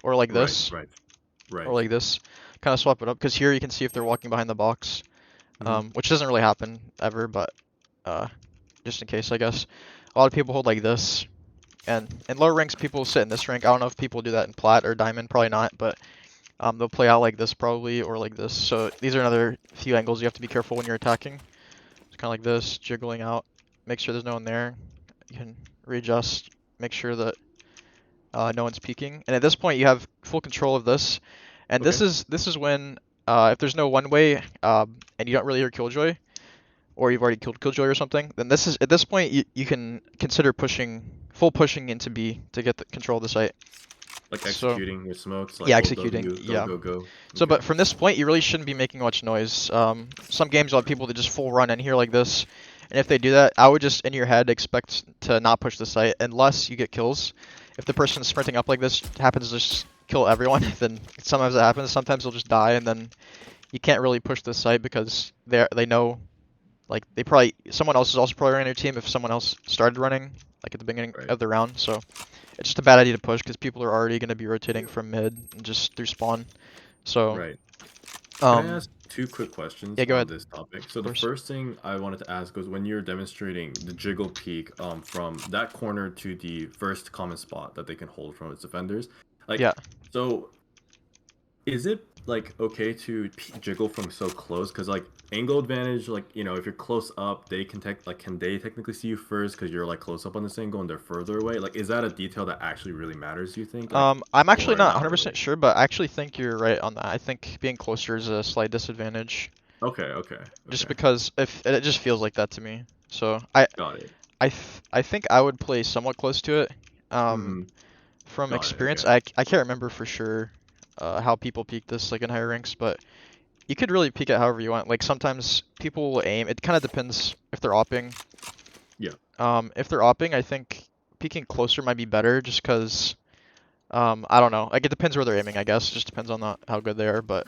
or like Right. this, Right. or Right. like this. Kind of swap it up, because here you can see if they're walking behind the box, Mm-hmm. which doesn't really happen ever, but uh, just in case, I guess. A lot of people hold like this, and in lower ranks, people sit in this rank. I don't know if people do that in plat or diamond, probably not, but they'll play out like this probably, or like this. So these are another few angles you have to be careful when you're attacking. It's kind of like this, jiggling out, make sure there's no one there. You can readjust, make sure that no one's peeking. And at this point, you have full control of this. And Okay. this is when if there's no one way and you don't really hear killjoy, or you've already killed killjoy or something, then this is at this point you can consider pushing full pushing into B to get the control of the site. Like So executing your smokes, like yeah, hold executing. W, go, Yeah. go, go. So, Okay. but from this point, you really shouldn't be making much noise. Some games will have people that just full run in here like this, and if they do that, I would just in your head expect to not push the site unless you get kills. If the person sprinting up like this happens to just kill everyone, then sometimes it happens. Sometimes they'll just die, and then you can't really push the site because they know like they probably someone else is also probably running their team if someone else started running like at the beginning Right. of the round. So it's just a bad idea to push because people are already going to be rotating from mid and just through spawn. So Right. Can I um, ask two quick questions yeah, go on ahead. this topic? So Of the course. first thing I wanted to ask was when you're demonstrating the jiggle peak from that corner to the first common spot that they can hold from its defenders, like Yeah. so is it like okay to jiggle from so close? Because like angle advantage, like you know, if you're close up, they can can they technically see you first because you're like close up on this angle and they're further away? Like, is that a detail that actually really matters? You think, like, I'm actually or not not 100% really? sure, but I actually think you're right on that. I think being closer is a slight disadvantage, Okay, okay, just okay, because if it just feels like that to me. So I got it. I think I would play somewhat close to it. Um, Mm-hmm. from Got it. experience, Okay. I can't remember for sure how people peak this like in higher ranks, but you could really peak it however you want. Like sometimes people will aim. It kind of depends if they're opping. Yeah. If they're opping, I think peeking closer might be better just because I don't know. Like it depends where they're aiming, I guess. It just depends on how good they are, but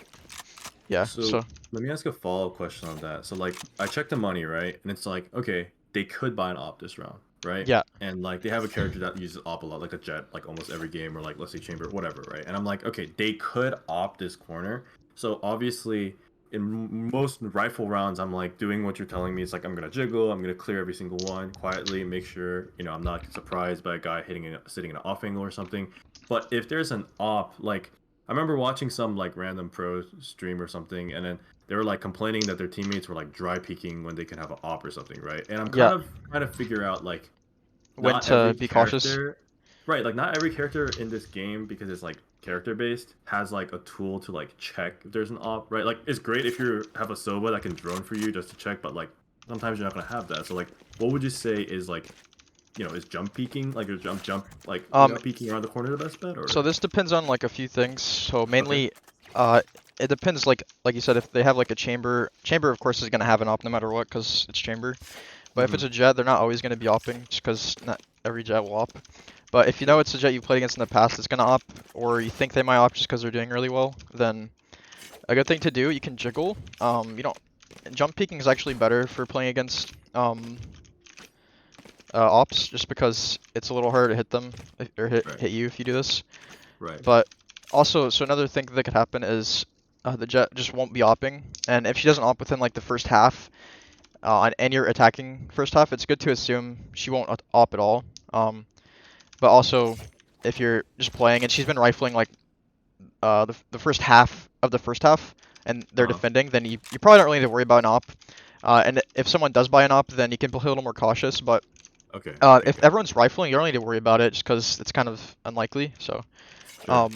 yeah. So So let me ask a follow-up question on that. So like I checked the money, right? And it's like, okay, they could buy an op this round, right? yeah, And like they have a character that uses op a lot, like a Jett, like almost every game, or like let's say chamber, whatever, right? And I'm like, okay, they could opt this corner. So obviously in most rifle rounds, I'm like doing what you're telling me. It's like I'm gonna jiggle, I'm gonna clear every single one quietly, make sure I'm not surprised by a guy sitting in an off angle or something. But if there's an op, like I remember watching some like random pro stream or something, and then they were like complaining that their teammates were like dry peeking when they could have an op or something, right? And I'm yeah. kind of trying to figure out like When not every to be cautious. character, right? Like not every character in this game because it's like character based has like a tool to like check if there's an op, right? Like it's great if you have a Sova that can drone for you just to check, but like sometimes you're not gonna have that. So like, what would you say is like is jump peeking like your jump like Um, peeking around the corner the best bet so or this depends on like a few things. So okay mainly, uh, it depends. Like you said, if they have like a chamber of course is gonna have an op no matter what, cause it's chamber. But if Mm-hmm. it's a Jett, they're not always gonna be opping, just cause not every Jett will op. But if you know True. it's a Jett you've played against in the past that's gonna op, or you think they might op just cause they're doing really well, then a good thing to do, you can jiggle. You don't. Jump peeking is actually better for playing against ops, just because it's a little harder to hit them or Right. hit you if you do this. Right. But also, so another thing that could happen is the Jett just won't be opping, and if she doesn't op within like the first half, and you're attacking first half, it's good to assume she won't op at all. But also, if you're just playing and she's been rifling like the first half of the first half, and they're Uh-huh. defending, then you probably don't really need to worry about an op. And if someone does buy an op, then you can play a little more cautious. But Okay. Okay. if Got it. everyone's rifling, you don't need to worry about it just because it's kind of unlikely. So, Sure. um,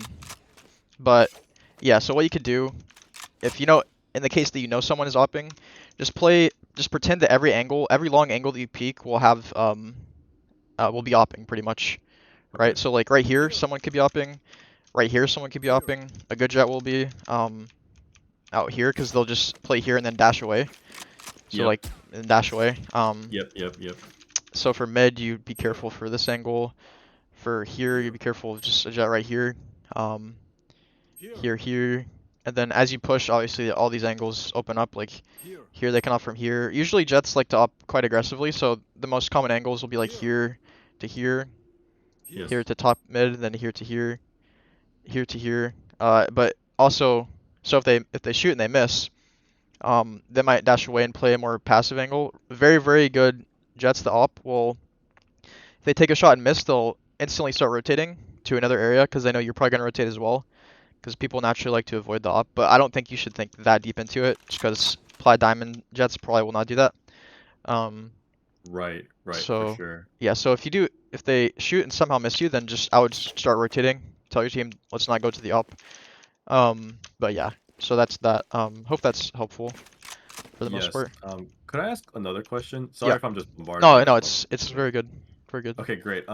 but yeah. So what you could do, if you know, in the case that you know someone is opping, just pretend that every long angle that you peek will be opping pretty much, Okay. right? So like right here, someone could be opping. Right here, someone could be opping. A good Jett will be out here because they'll just play here and then dash away. So Yep. like and dash away. Yep. Yep. Yep. So for mid, you be careful for this angle. For here, you be careful of just a Jett right here. Um, here, and then as you push, obviously all these angles open up. Like here, they can off from here. Usually Jetts like to op quite aggressively, so the most common angles will be like here to here, here Yes. to top mid, then here to here, here to here. But also, so if they shoot and they miss, they might dash away and play a more passive angle. Very, very good Jetts to op will, if they take a shot and miss, they'll instantly start rotating to another area because they know you're probably going to rotate as well. Because people naturally like to avoid the op, but I don't think you should think that deep into it, just because Applied Diamond Jetts probably will not do that. Um, Right. Right. For so sure. yeah, so if they shoot and somehow miss you, then I would just start rotating. Tell your team, let's not go to the op. But yeah, so that's that. Hope that's helpful for the most Yes. part. Could I ask another question? Yeah. Sorry if I'm just bombarding No, you no, with questions. it's very good, very good. Okay, great.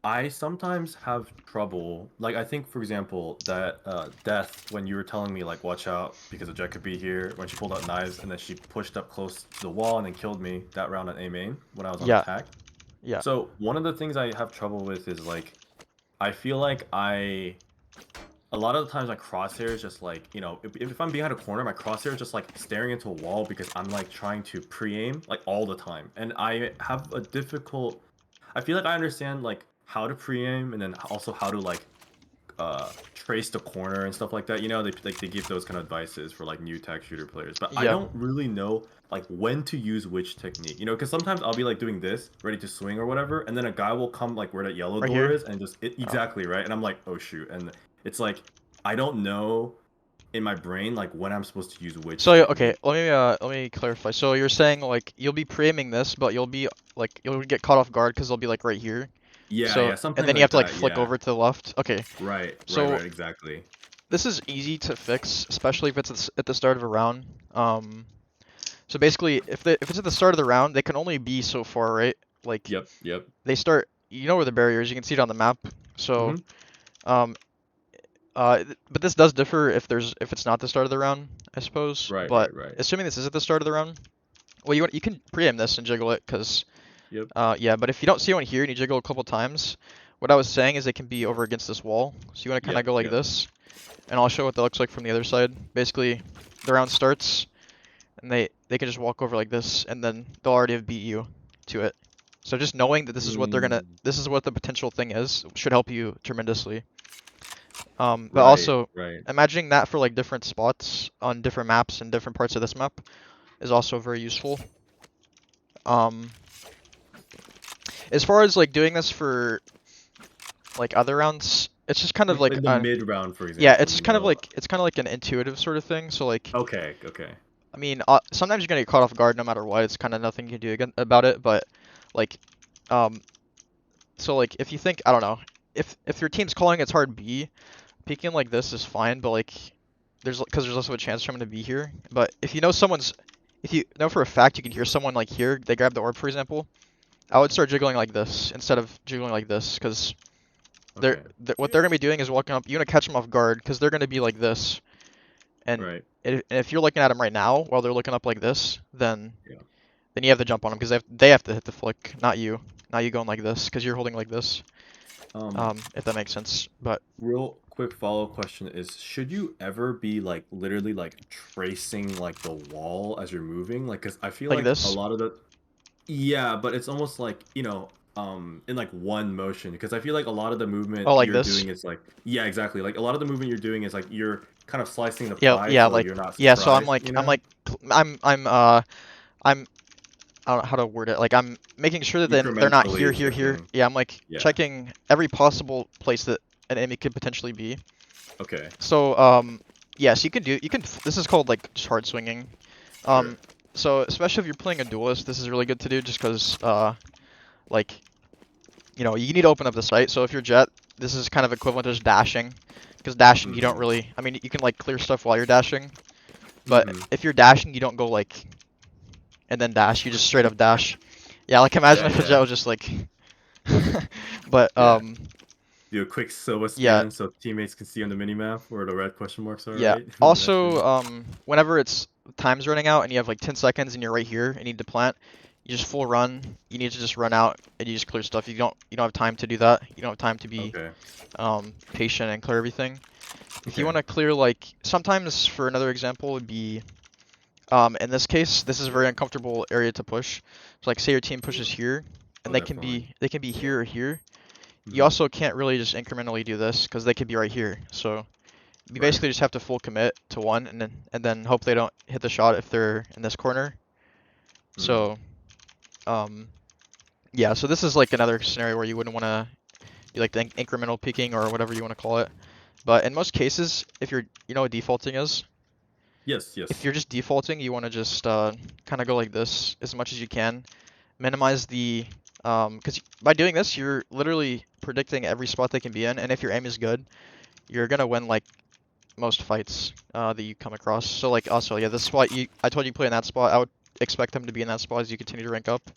I sometimes have trouble. Like, I think, for example, that Death, when you were telling me, like, watch out because a Jett could be here, when she pulled out knives and then she pushed up close to the wall and then killed me that round at A main when I was on Yeah, attack. yeah. So, one of the things I have trouble with is, like, I feel like a lot of the times my crosshair is just like, if I'm behind a corner, my crosshair is just like staring into a wall because I'm like trying to pre-aim like all the time. And I have a difficult I feel like I understand like how to pre-aim and then also how to like trace the corner and stuff like that. They give those kind of advices for like new tech shooter players. But I Yeah. don't really know like when to use which technique. Because sometimes I'll be like doing this, ready to swing or whatever, and then a guy will come like where that yellow Right door here. is and just exactly right. And I'm like, oh shoot. And it's like I don't know in my brain like when I'm supposed to use which So okay, technique. let me clarify. So you're saying like you'll be pre-aiming this, but you'll get caught off guard because they'll be like right here. Yeah, So yeah, and something then you have like to like that. flick Yeah. over to the left. Okay. Right, right, So right, exactly. this is easy to fix, especially if it's at the start of a round. So basically, if it's at the start of the round, they can only be so far, right? Like Yep, yep. they start, you know where the barrier is. You can see it on the map. So Mm-hmm. um, but this does differ if it's not the start of the round, I suppose. Right, But right, right. assuming this is at the start of the round, well, you can pre-aim this and jiggle it, cause Yep. yeah. But if you don't see one here and you jiggle a couple times, what I was saying is they can be over against this wall. So you want to kind of Yep, go like yep. this, and I'll show what that looks like from the other side. Basically, the round starts, and they can just walk over like this, and then they'll already have beat you to it. So just knowing that Mm, this is what the potential thing is, should help you tremendously. But right, also, right. imagining that for like different spots on different maps and different parts of this map is also very useful. Um, as far as like doing this for like other rounds, it's just kind of like In the mid round, for yeah, example, it's kind of like an intuitive sort of thing. So like, Okay, okay. I mean, sometimes you're gonna get caught off guard no matter what. It's kind of nothing you can do about it. But like, um, so like if you think, I don't know, if your team's calling it's hard B, peeking like this is fine. But like, there's also a chance for him to be here. But if you know for a fact you can hear someone like here, they grab the orb for example, I would start jiggling like this instead of jiggling like this because Okay. what they're gonna be doing is walking up. You're gonna catch them off guard because they're gonna be like this, And Right. if you're looking at them right now while they're looking up like this, Yeah. then you have to jump on them because they have to hit the flick, not you. Not you going like this because you're holding like this. Um, If that makes sense. But Real quick follow-up question is, should you ever be like literally like tracing like the wall as you're moving? Like, because I feel like like a this. lot of the yeah, but it's almost like, in like one motion. Because I feel like a lot of the movement Oh, like you're this. doing is like, yeah, exactly. Like a lot of the movement you're doing is like you're kind of slicing the Yeah, pie yeah, so like you're not yeah. So surprised, you know? I'm I don't know how to word it. Like I'm making sure that they're not here, Incrementally here, here. checking. Yeah, I'm like Yeah. checking every possible place that an enemy could potentially be. Okay. So yes, you can. This is called like just hard swinging. Sure. Um, so especially if you're playing a duelist, this is really good to do just because like you need to open up the sight. So if you're Jett, this is kind of equivalent to just dashing, because dashing you don't Mm-hmm. really. I mean, you can like clear stuff while you're dashing, but Mm-hmm. if you're dashing, you don't go like and then dash. You just straight up dash. Yeah, like imagine Yeah, if a Jett yeah. was just like. But Yeah. Do a quick SOA yeah, scan so teammates can see on the minimap where the red question marks are, yeah. right? That shit. Also, whenever it's time's running out and you have like 10 seconds and you're right here and you need to plant, you just full run. You need to just run out and you just clear stuff. You don't have time to do that. You don't have time to be Okay. patient and clear everything. If you Okay. want to clear like sometimes for another example would be in this case this is a very uncomfortable area to push. So like say your team pushes here and Oh, they can definitely. be here or here. You Mm-hmm. also can't really just incrementally do this because they could be right here. So you Right. basically just have to full commit to one and then hope they don't hit the shot if they're in this corner. Mm. So um yeah, so this is like another scenario where you wouldn't want to do like the incremental peeking or whatever you want to call it. But in most cases, if you're what defaulting is, Yes, if yes. you're just defaulting, you want to just kind of go like this as much as you can. Minimize the because by doing this, you're literally predicting every spot they can be in, and if your aim is good, you're gonna win like most fights that you come across. So like also, yeah, this spot I told you play in that spot. I would expect them to be in that spot as you continue to rank up,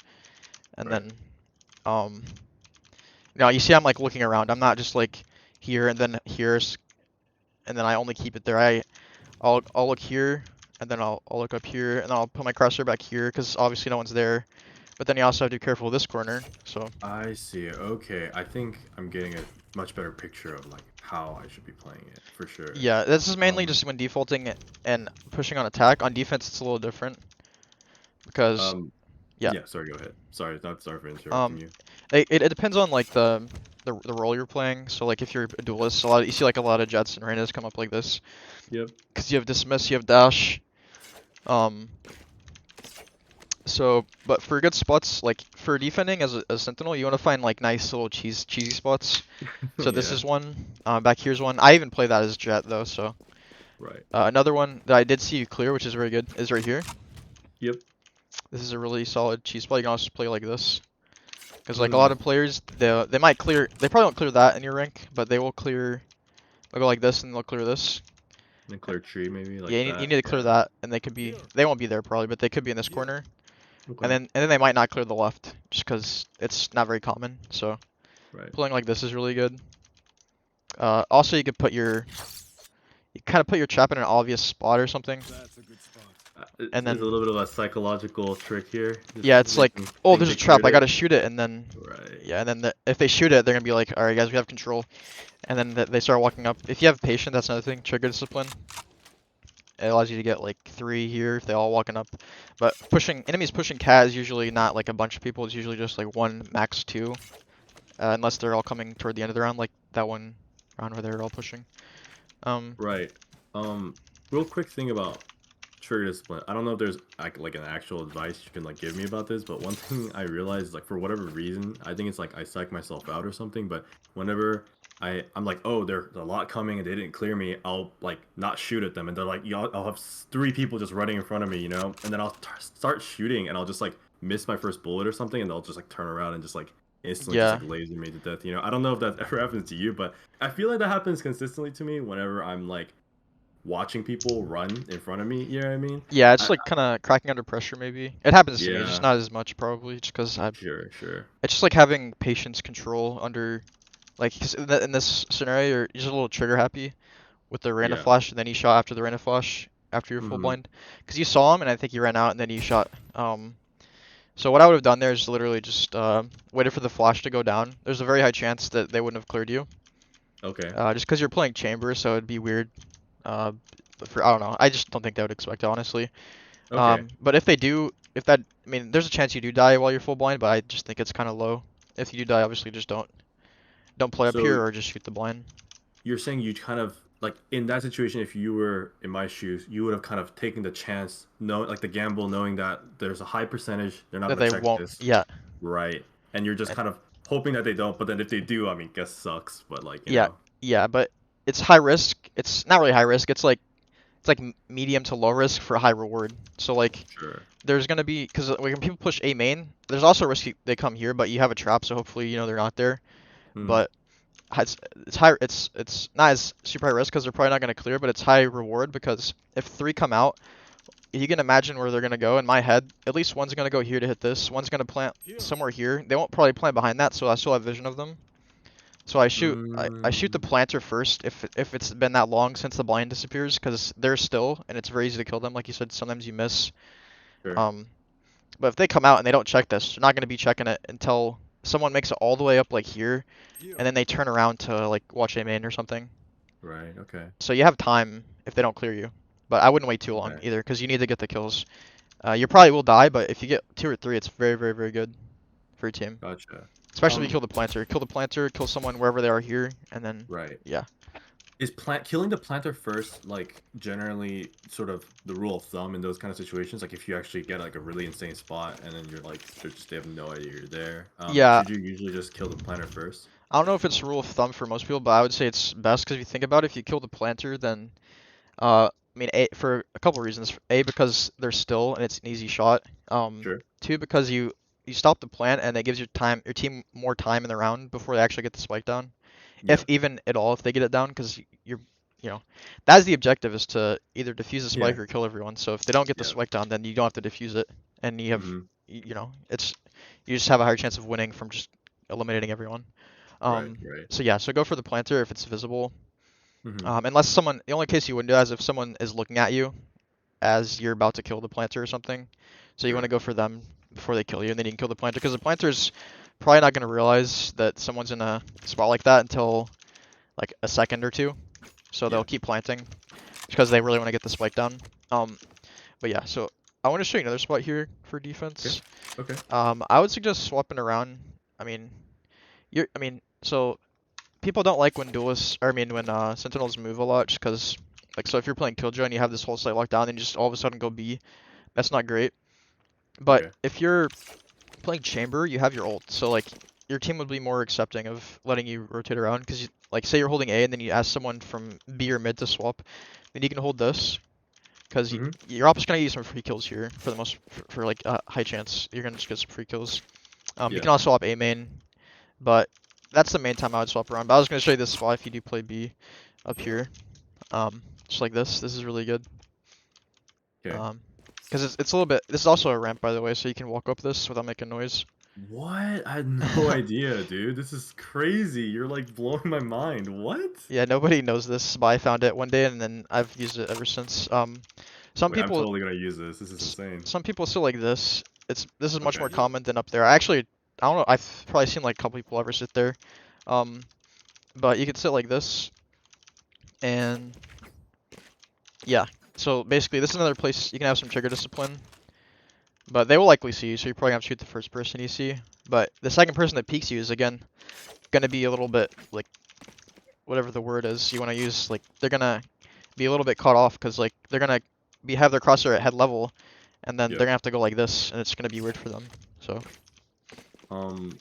and Right. then um, you see I'm like looking around. I'm not just like here and then here's and then I only keep it there. I'll look here and then I'll look up here and then I'll put my crosshair back here because obviously no one's there. But then you also have to be careful of this corner. So I see. Okay. I think I'm getting a much better picture of like how I should be playing it for sure. yeah, this is mainly Um, just when defaulting and pushing on attack. On defense, it's a little different because um, yeah, yeah, sorry, go ahead. Sorry for interrupting um, you. it depends on like the role you're playing. So like if you're a duelist, you see like a lot of Jets and Reynas come up like this Yep. because you have dismiss, you have dash. Um, but for good spots, like for defending as a Sentinel, you want to find like nice little cheesy spots. So this Yeah. is one. Back here's one. I even play that as Jett though. So Right. another one that I did see you clear, which is very good, is right here. Yep. This is a really solid cheese spot. You can also play like this. Because like a lot Mm. of players, they might clear. They probably don't clear that in your rank, but they will clear. They'll go like this and they'll clear this. And clear tree maybe Yeah, like you that. need to clear Yeah. that, and they could be. They won't be there probably, but they could be in this corner. Okay. And then they might not clear the left, just because it's not very common. So Right. playing like this is really good. Also, you kind of put your trap in an obvious spot or something, and There's a then little bit of a psychological trick here. Just yeah, it's like, making oh, think there's a they trap. cleared I gotta it. shoot it, and then Right. yeah, and then if they shoot it, they're gonna be like, all right, guys, we have control, and then they start walking up. If you have patience, that's another thing. Trigger discipline. It allows you to get like 3 here if they all walking up. But enemies pushing cat is usually not like a bunch of people. It's usually just like one, max two, unless they're all coming toward the end of the round, like that one round where they're all pushing. Um, Right. Real quick thing about trigger discipline. I don't know if there's like an actual advice you can like give me about this, but one thing I realized like for whatever reason, I think it's like I psych myself out or something, but whenever I'm like, oh, there's a lot coming and they didn't clear me, I'll like not shoot at them and they're like, yeah, I'll have 3 people just running in front of me, and then I'll start shooting and I'll just like miss my first bullet or something and they'll just like turn around and just like instantly just yeah, like laser me to death. I don't know if that ever happens to you, but I feel like that happens consistently to me whenever I'm like watching people run in front of me. You know what I mean? yeah, it's I, like kind of cracking under pressure maybe. It happens to me, it's just yeah, not as much probably, just because sure, sure. it's just like having patience control under, like 'cause in this scenario, you're just a little trigger happy. with the Reyna Yeah. flash, and then he shot after the Reyna flash after your full Mm-hmm. blind. Because you saw him, and I think he ran out, and then he shot. So what I would have done there is literally just waited for the flash to go down. There's a very high chance that they wouldn't have cleared you, Okay. just because you're playing chamber, so it'd be weird. Uh, I don't know. I just don't think they would expect it, honestly. Okay. But if they do, I mean, there's a chance you do die while you're full blind, but I just think it's kind of low. If you do die, obviously just don't play up So here or just shoot the blind. you're saying you kind of like in that situation, if you were in my shoes, you would have kind of taken the chance, know like the gamble, knowing that there's a high percentage they're not That gonna they check won't. this, Yeah. right? And you're just And kind of hoping that they don't. But then if they do, I mean, guess sucks. But like yeah, yeah, but it's high risk. It's not really high risk. It's like medium to low risk for high reward. So like sure. there's gonna be because when people push A main, there's also a risk they come here, but you have a trap, so hopefully they're not there. Hmm. But it's high. It's not as super high risk because they're probably not gonna clear, but it's high reward because if three come out, you can imagine where they're gonna go. In my head, at least one's gonna go here to hit this. One's gonna plant somewhere here. They won't probably plant behind that, so I still have vision of them. So I shoot the Mm, planter first if it's been that long since the blind disappears because they're still and it's very easy to kill them. Like you said, sometimes you miss. sure. Um, but if they come out and they don't check this, they're not gonna be checking it until someone makes it all the way up like here, and then they turn around to like watch A main or something. Right. Okay. So you have time if they don't clear you. But I wouldn't wait too long Okay. either because you need to get the kills. You probably will die, but if you get two or three, it's very, very, very good for your team. Gotcha. Especially if you Um. kill the planter. Kill the planter, kill someone wherever they are here, and then Right. yeah. Is plant killing the planter first like generally sort of the rule of thumb in those kind of situations? Like if you actually get like a really insane spot and then you're like they have no idea you're there. Yeah, Should you usually just kill the planter first? I don't know if it's a rule of thumb for most people, but I would say it's best because if you think about it, if you kill the planter, then I mean, for a couple reasons. A, because they're still and it's an easy shot. Sure. Two, because you stop the plant and it gives your team more time in the round before they actually get the spike down. Yeah. If even at all, if they get it down, because you know, that's the objective is to either defuse the Yeah. spike or kill everyone. So if they don't get the Yeah. spike down, then you don't have to defuse it, and you have, Mm-hmm. it's you just have a higher chance of winning from just eliminating everyone. Right. Right. So yeah, so go for the planter if it's visible. Mm-hmm. Unless someone, the only case you wouldn't do that is if someone is looking at you as you're about to kill the planter or something. So you want to Sure. go for them before they kill you, and then you can kill the planter because the planter's probably not going to realize that someone's in a spot like that until like a second or two. So they'll Yeah. keep planting because they really want to get the spike down. Um, but yeah, so I want to show you another spot here for Okay. defense. Okay. I would suggest swapping around. I mean, so people don't like when duelists, or I mean when sentinels move a lot, just because like so if you're playing killjoy and you have this whole site locked down and you just all of a sudden go B, that's not great. But Okay. if you're playing chamber, you have your ult, so like your team would be more accepting of letting you rotate around because like say you're holding A and then you ask someone from B or mid to swap, then you can hold this because Mm-hmm. you're obviously gonna get some free kills here for the most for like high chance you're gonna just get some free kills. You Yeah. can also swap A main, but that's the main time I would swap around. But I was gonna show you this spot if you do play B up here, just like this. This is really good. Okay. Because it's a little bit. This is also a ramp by the way, so you can walk up this without making noise. What? I had no idea, dude. This is crazy. You're like blowing my mind. What? Yeah, nobody knows this, but I found it one day and then I've used it ever since. Some Wait, I'm people, totally gonna use this. This is insane. some people still like this. This is much Okay. more common than up there. I don't know. I've probably seen like a couple people ever sit there. Um, but you could sit like this, and yeah. So basically, this is another place you can have some trigger discipline, but they will likely see you, so you're probably gonna have to shoot the first person you see. But the second person that peeks you is again gonna be a little bit like whatever the word is you want to use. Like they're gonna be a little bit caught off because like they're gonna have their crosshair at head level, and then Yeah. they're gonna have to go like this, and it's gonna be weird for them. So Um,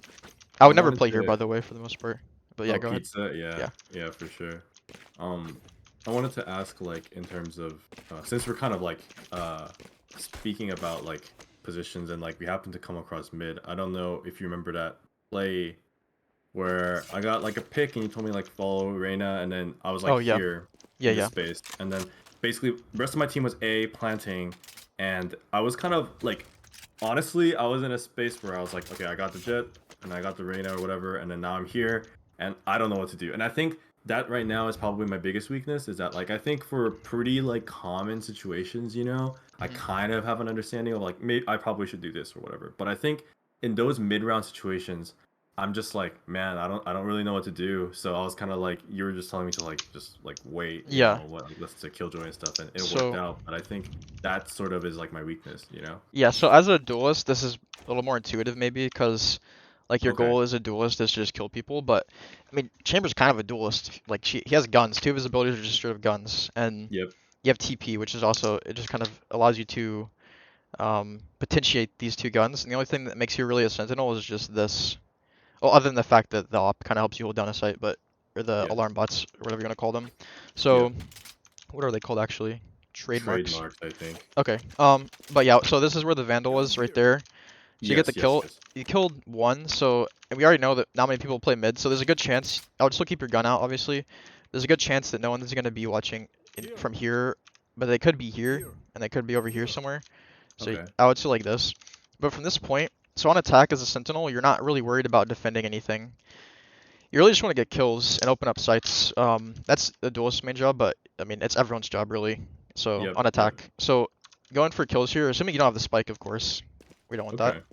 I I would never wanted play here, to. by the way, for the most part. But yeah, Oh, go ahead. pizza. Yeah. Yeah. Yeah, for sure. Um, I wanted to ask, like, in terms of since we're kind of like speaking about like positions and like we happen to come across mid. I don't know if you remember that play where I got like a pick and you told me like follow Reina and then I was like Oh yeah. here Yeah, in this yeah. space and then basically the rest of my team was A planting and I was kind of like honestly I was in a space where I was like okay I got the Jett and I got the Reina or whatever and then now I'm here and I don't know what to do and I think that right now is probably my biggest weakness. Is that like I think for pretty like common situations, I Hmm. kind of have an understanding of like maybe I probably should do this or whatever. But I think in those mid-round situations, I'm just like, man, I don't really know what to do. So I was kind of like you were just telling me to like just like wait, Yeah. what like listen to killjoy and stuff, and it worked So out. But I think that sort of is like my weakness. yeah. So as a duelist, this is a little more intuitive maybe because like your Okay. goal as a duelist is to just kill people. But I mean, Chamber's kind of a duelist. Like he has guns. Two of his abilities are just straight up guns, and Yep. you have TP, which is also it just kind of allows you to potentiate these two guns. And the only thing that makes you really a sentinel is just this. Well, other than the fact that the op kind of helps you hold down a site, but or the Yeah. alarm bots or whatever you want to call them. Yep. So what are they called actually? Trademarks. Trademarks, I think. Okay. But yeah, so this is where the Vandal was right there. So you get the Yes. Yes. kill. Yes. You killed one, so and we already know that not many people play mid, so there's a good chance. I would still keep your gun out, obviously. There's a good chance that no one's gonna be watching from here, but they could be here and they could be over here somewhere. So Okay. I would say like this. But from this point, so on attack as a sentinel, you're not really worried about defending anything. You really just want to get kills and open up sites. That's the duelist's main job, but I mean it's everyone's job really. So Yep. on Yep. attack, so going for kills here, assuming you don't have the spike, of course. We don't want that. Okay.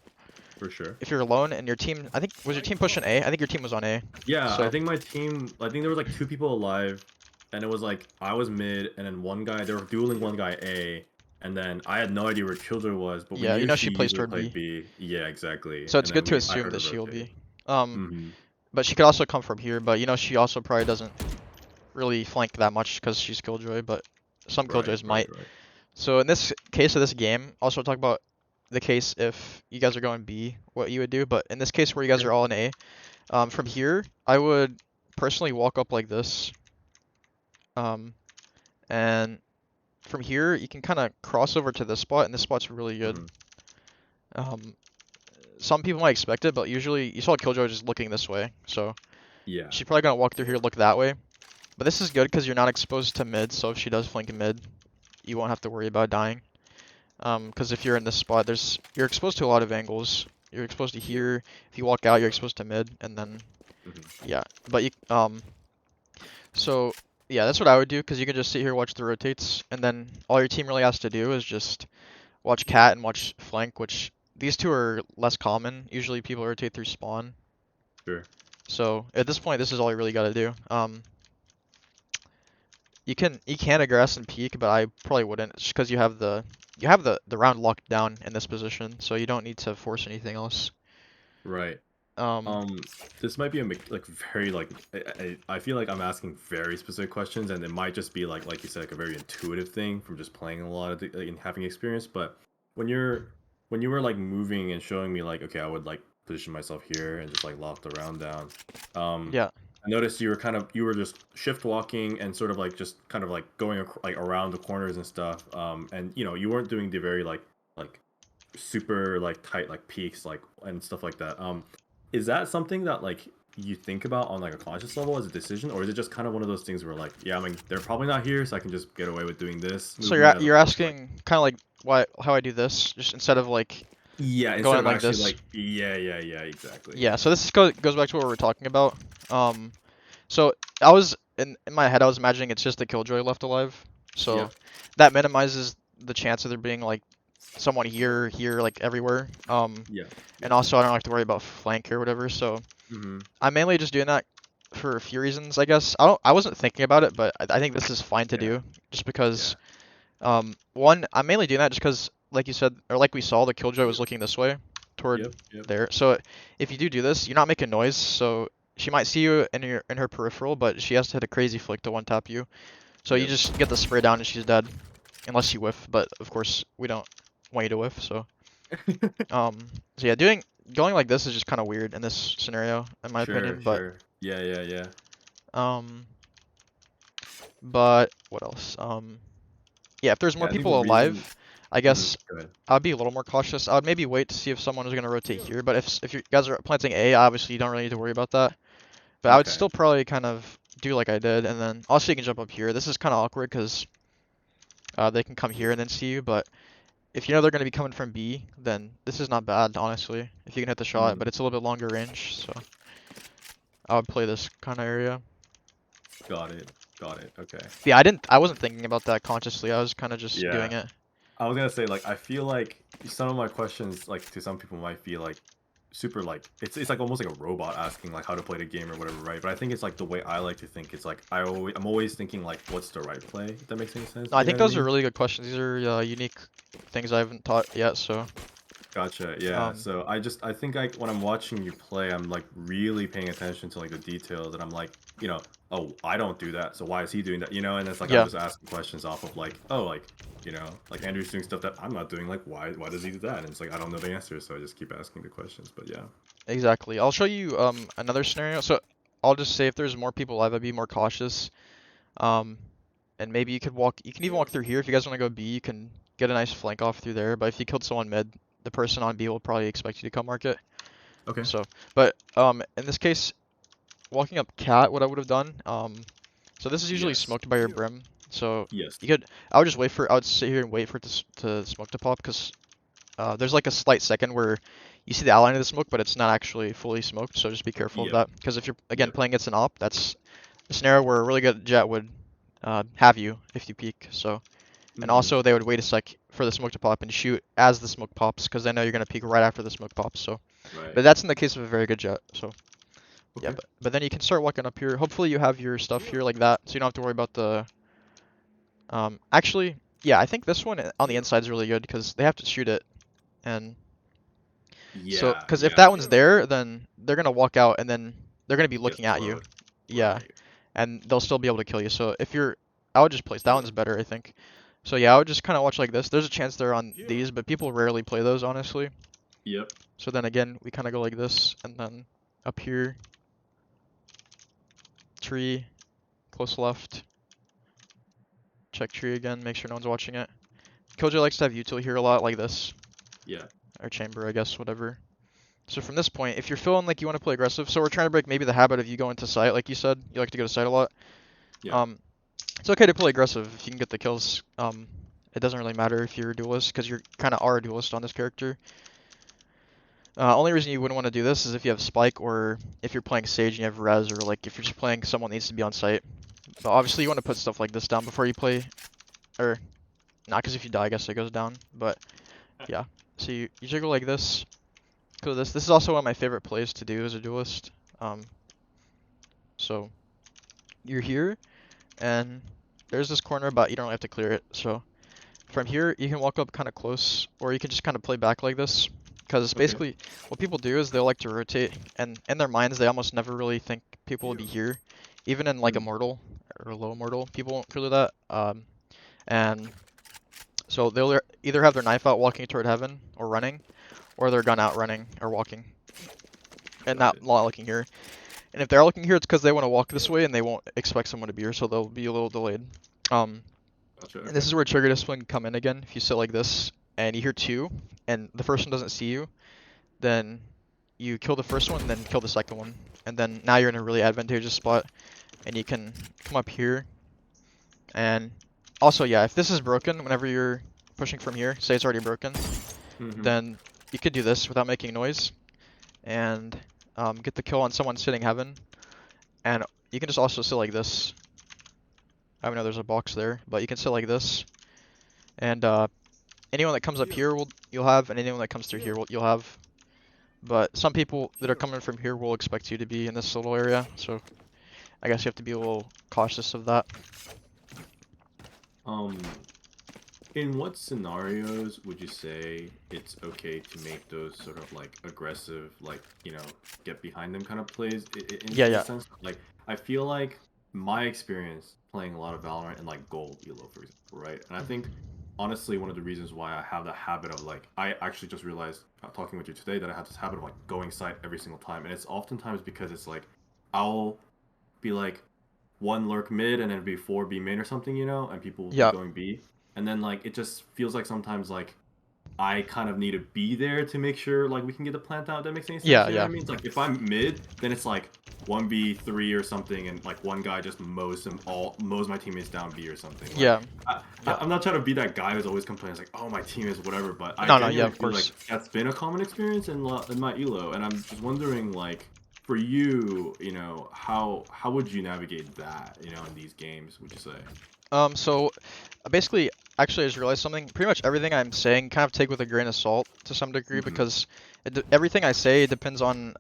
For sure. If you're alone and your team, I think was your team pushing A? I think your team was on A. Yeah, I So think my team. I think there was like two people alive, and it was like I was mid, and then one guy. They were dueling one guy A, and then I had no idea where Killjoy was, but we yeah, you knew know she she plays usually toward played B. B. Yeah, exactly. So And it's good then to I assume heard that her she'll rotate. be. Um, Mm-hmm. but she could also come from here. But you know she also probably doesn't really flank that much because she's Killjoy. But some Right. Killjoys Right. might. Right. So in this case of this game, also talk about the case if you guys are going B, what you would do. But in this case where you guys Okay. are all in A, from here I would personally walk up like this. Um, and from here you can kind of cross over to this spot, and this spot's really good. Mm-hmm. Um, some people might expect it, but usually you saw Killjoy just looking this way, so Yeah. she's probably gonna walk through here, look that way. But this is good because you're not exposed to mid, so if she does flank in mid, you won't have to worry about dying. Because if you're in this spot, you're exposed to a lot of angles. You're exposed to here. If you walk out, you're exposed to mid, and then Mm-hmm. yeah. But so yeah, that's what I would do because you can just sit here, watch the rotates, and then all your team really has to do is just watch cat and watch flank, which these two are less common. Usually people rotate through spawn. Sure. So at this point, this is all you really got to do. You can aggress and peek, but I probably wouldn't, just because you have the round locked down in this position, so you don't need to force anything else. Right. Um, This might be like very like I feel like I'm asking very specific questions, and it might just be like you said, like a very intuitive thing from just playing a lot of and having experience. But when you were like moving and showing me like okay, I would like position myself here and just like lock the round down. yeah, I noticed you were just shift walking and sort of like just kind of like going like around the corners and stuff. And you weren't doing the very like super like tight like peaks like and stuff like that. Is that something that like you think about on like a conscious level as a decision, or is it just kind of one of those things where like, yeah, I mean, they're probably not here, so I can just get away with doing this so movement as you're opposed to like, asking kind of like how I do this, just instead of like yeah, instead going of like actually this. like, yeah, exactly. Yeah, so this goes back to what we were talking about. So I was in my head, I was imagining it's just the Killjoy left alive, so Yep, that minimizes the chance of there being like someone here, like everywhere. yep, And yep. also I don't have to worry about flank or whatever. So Mm-hmm. I'm mainly just doing that for a few reasons, I guess. I wasn't thinking about it, but I think this is fine to Yeah, do, just because yeah. one, I'm mainly doing that just because, like you said, or like we saw, the Killjoy was looking this way toward Yep. there. So if you do this, you're not making noise, so she might see you in her peripheral, but she has to hit a crazy flick to one tap you. So you Yep. just get the spray down and she's dead, unless you whiff. But of course we don't want you to whiff. Um, so yeah, going like this is just kind of weird in this scenario, in my Sure, opinion. But sure. Yeah. um, but what else? Yeah, if there's more Yeah, I think the people reason. alive, I Mm-hmm. guess Go ahead. I'd be a little more cautious. I would maybe wait to see if someone is gonna rotate here. But if you guys are planting A, obviously you don't really need to worry about that. But I would Okay. still probably kind of do like I did, and then also you can jump up here. This is kind of awkward because they can come here and then see you, but if you know they're going to be coming from B, then this is not bad, honestly, if you can hit the shot, Mm-hmm. but it's a little bit longer range, so I would play this kind of area. Got it. Got it. Okay. Yeah, I wasn't thinking about that consciously. I was kind of just doing Yeah. it. I was gonna say, like, I feel like some of my questions, like, to some people might feel like super, like, it's like almost like a robot asking like how to play the game or whatever, right? But I think it's like the way I like to think. It's like I'm always thinking like, what's the right play? If that makes any sense. No, I You know think what I those are mean? really good questions. These are unique things I haven't taught yet. So, Gotcha. Yeah. um, So I think I when I'm watching you play, I'm like really paying attention to like the details, and I'm like, oh, I don't do that, so why is he doing that? And it's like I'm yeah, just asking questions off of like, oh, like, like Andrew's doing stuff that I'm not doing. Like, why does he do that? And it's like I don't know the answer, so I just keep asking the questions. But yeah. exactly. I'll show you another scenario. So I'll just say if there's more people live, I'd be more cautious. Um, and maybe you could walk. You can even walk through here if you guys want to go B. You can get a nice flank off through there. But if you killed someone mid, the person on B will probably expect you to come market. Okay. So, but in this case, walking up cat, what I would have done. So this is usually Yes. smoked by your brim. So Yes. you could. I would just wait for. I would sit here and wait for it to smoke to pop because there's like a slight second where you see the outline of the smoke, but it's not actually fully smoked. So just be careful of Yep. that. Because if you're again Yep. playing against an op, that's a scenario where a really good jet would have you if you peek. So and Mm-hmm. also they would wait a sec for the smoke to pop and shoot as the smoke pops because they know you're gonna peek right after the smoke pops. So, but Right. that's in the case of a very good jet. So yeah, Okay. but then you can start walking up here. Hopefully you have your stuff here like that, so you don't have to worry about the. Actually, yeah, I think this one on the inside is really good because they have to shoot it, and so Yeah. because if Yeah. that one's there, then they're gonna walk out and then they're gonna be Get looking at you. slowed. Yeah, Right. and they'll still be able to kill you. So if you're, I would just place that one's better, I think. So yeah, I would just kind of watch like this. There's a chance they're on these, but people rarely play those, honestly. Yep. So then again, we kind of go like this, and then up here, tree, close left, check tree again, make sure no one's watching it. Killjoy likes to have util here a lot, like this, Yeah. or chamber, I guess, whatever. So from this point, if you're feeling like you want to play aggressive, so we're trying to break maybe the habit of you going to site, like you said, you like to go to site a lot. Yeah. Um, it's okay to play aggressive if you can get the kills. It doesn't really matter if you're a duelist, because you're kind of are a duelist on this character. Only reason you wouldn't want to do this is if you have spike or if you're playing Sage and you have res or like if you're just playing someone needs to be on site. But obviously you want to put stuff like this down before you play, or not because if you die I guess it goes down. But yeah, so you usually go like this. Go this. This is also one of my favorite plays to do as a duelist. Um, so you're here and there's this corner, but you don't have to clear it. So from here you can walk up kind of close, or you can just kind of play back like this. Because Okay. basically, what people do is they'll like to rotate, and in their minds, they almost never really think people will be here. Even in like Mm. Immortal or low Immortal, people won't clear that. And so they'll either have their knife out walking toward heaven or running, or their gun out running or walking, and Got not it. looking here. And if they're looking here, it's because they want to walk this way and they won't expect someone to be here, so they'll be a little delayed. Um, Gotcha. and this Okay. is where trigger discipline can come in again. If you sit like this and you hear two, and the first one doesn't see you, then you kill the first one, then kill the second one, and then now you're in a really advantageous spot, and you can come up here, and also, yeah, if this is broken, whenever you're pushing from here, say it's already broken, Mm-hmm. then you could do this without making noise, and get the kill on someone sitting heaven, and you can just also sit like this. I know there's a box there, but you can sit like this, and anyone that comes up here you'll have, and anyone that comes through here you'll have. But some people that are coming from here will expect you to be in this little area, so I guess you have to be a little cautious of that. Um, in what scenarios would you say it's okay to make those sort of like aggressive, like, get behind them kind of plays Yeah, in the yeah, sense that, like, I feel like my experience playing a lot of Valorant and like gold elo, for example, right? And I think honestly one of the reasons why I have the habit of like I actually just realized talking with you today that I have this habit of like going site every single time, and it's oftentimes because it's like I'll be like one lurk mid and then it'd be four B main or something, and people will be yeah, going B. And then like it just feels like sometimes like I kind of need to be there to make sure like we can get the plant out. If that makes any sense. yeah, You know what yeah, I mean? It's like if I'm mid, then it's like 1v3 or something, and like one guy just mows my teammates down B or something. Like yeah, yeah. I'm not trying to be that guy who's always complaining, it's like, oh, my team is whatever, but I No, no, yeah, genuinely of feel like course. that's been a common experience in my elo, and I'm just wondering like for you, how would you navigate that, in these games, would you say? So basically, actually, I just realized something. Pretty much everything I'm saying kind of take with a grain of salt to some degree Mm-hmm. because everything I say depends on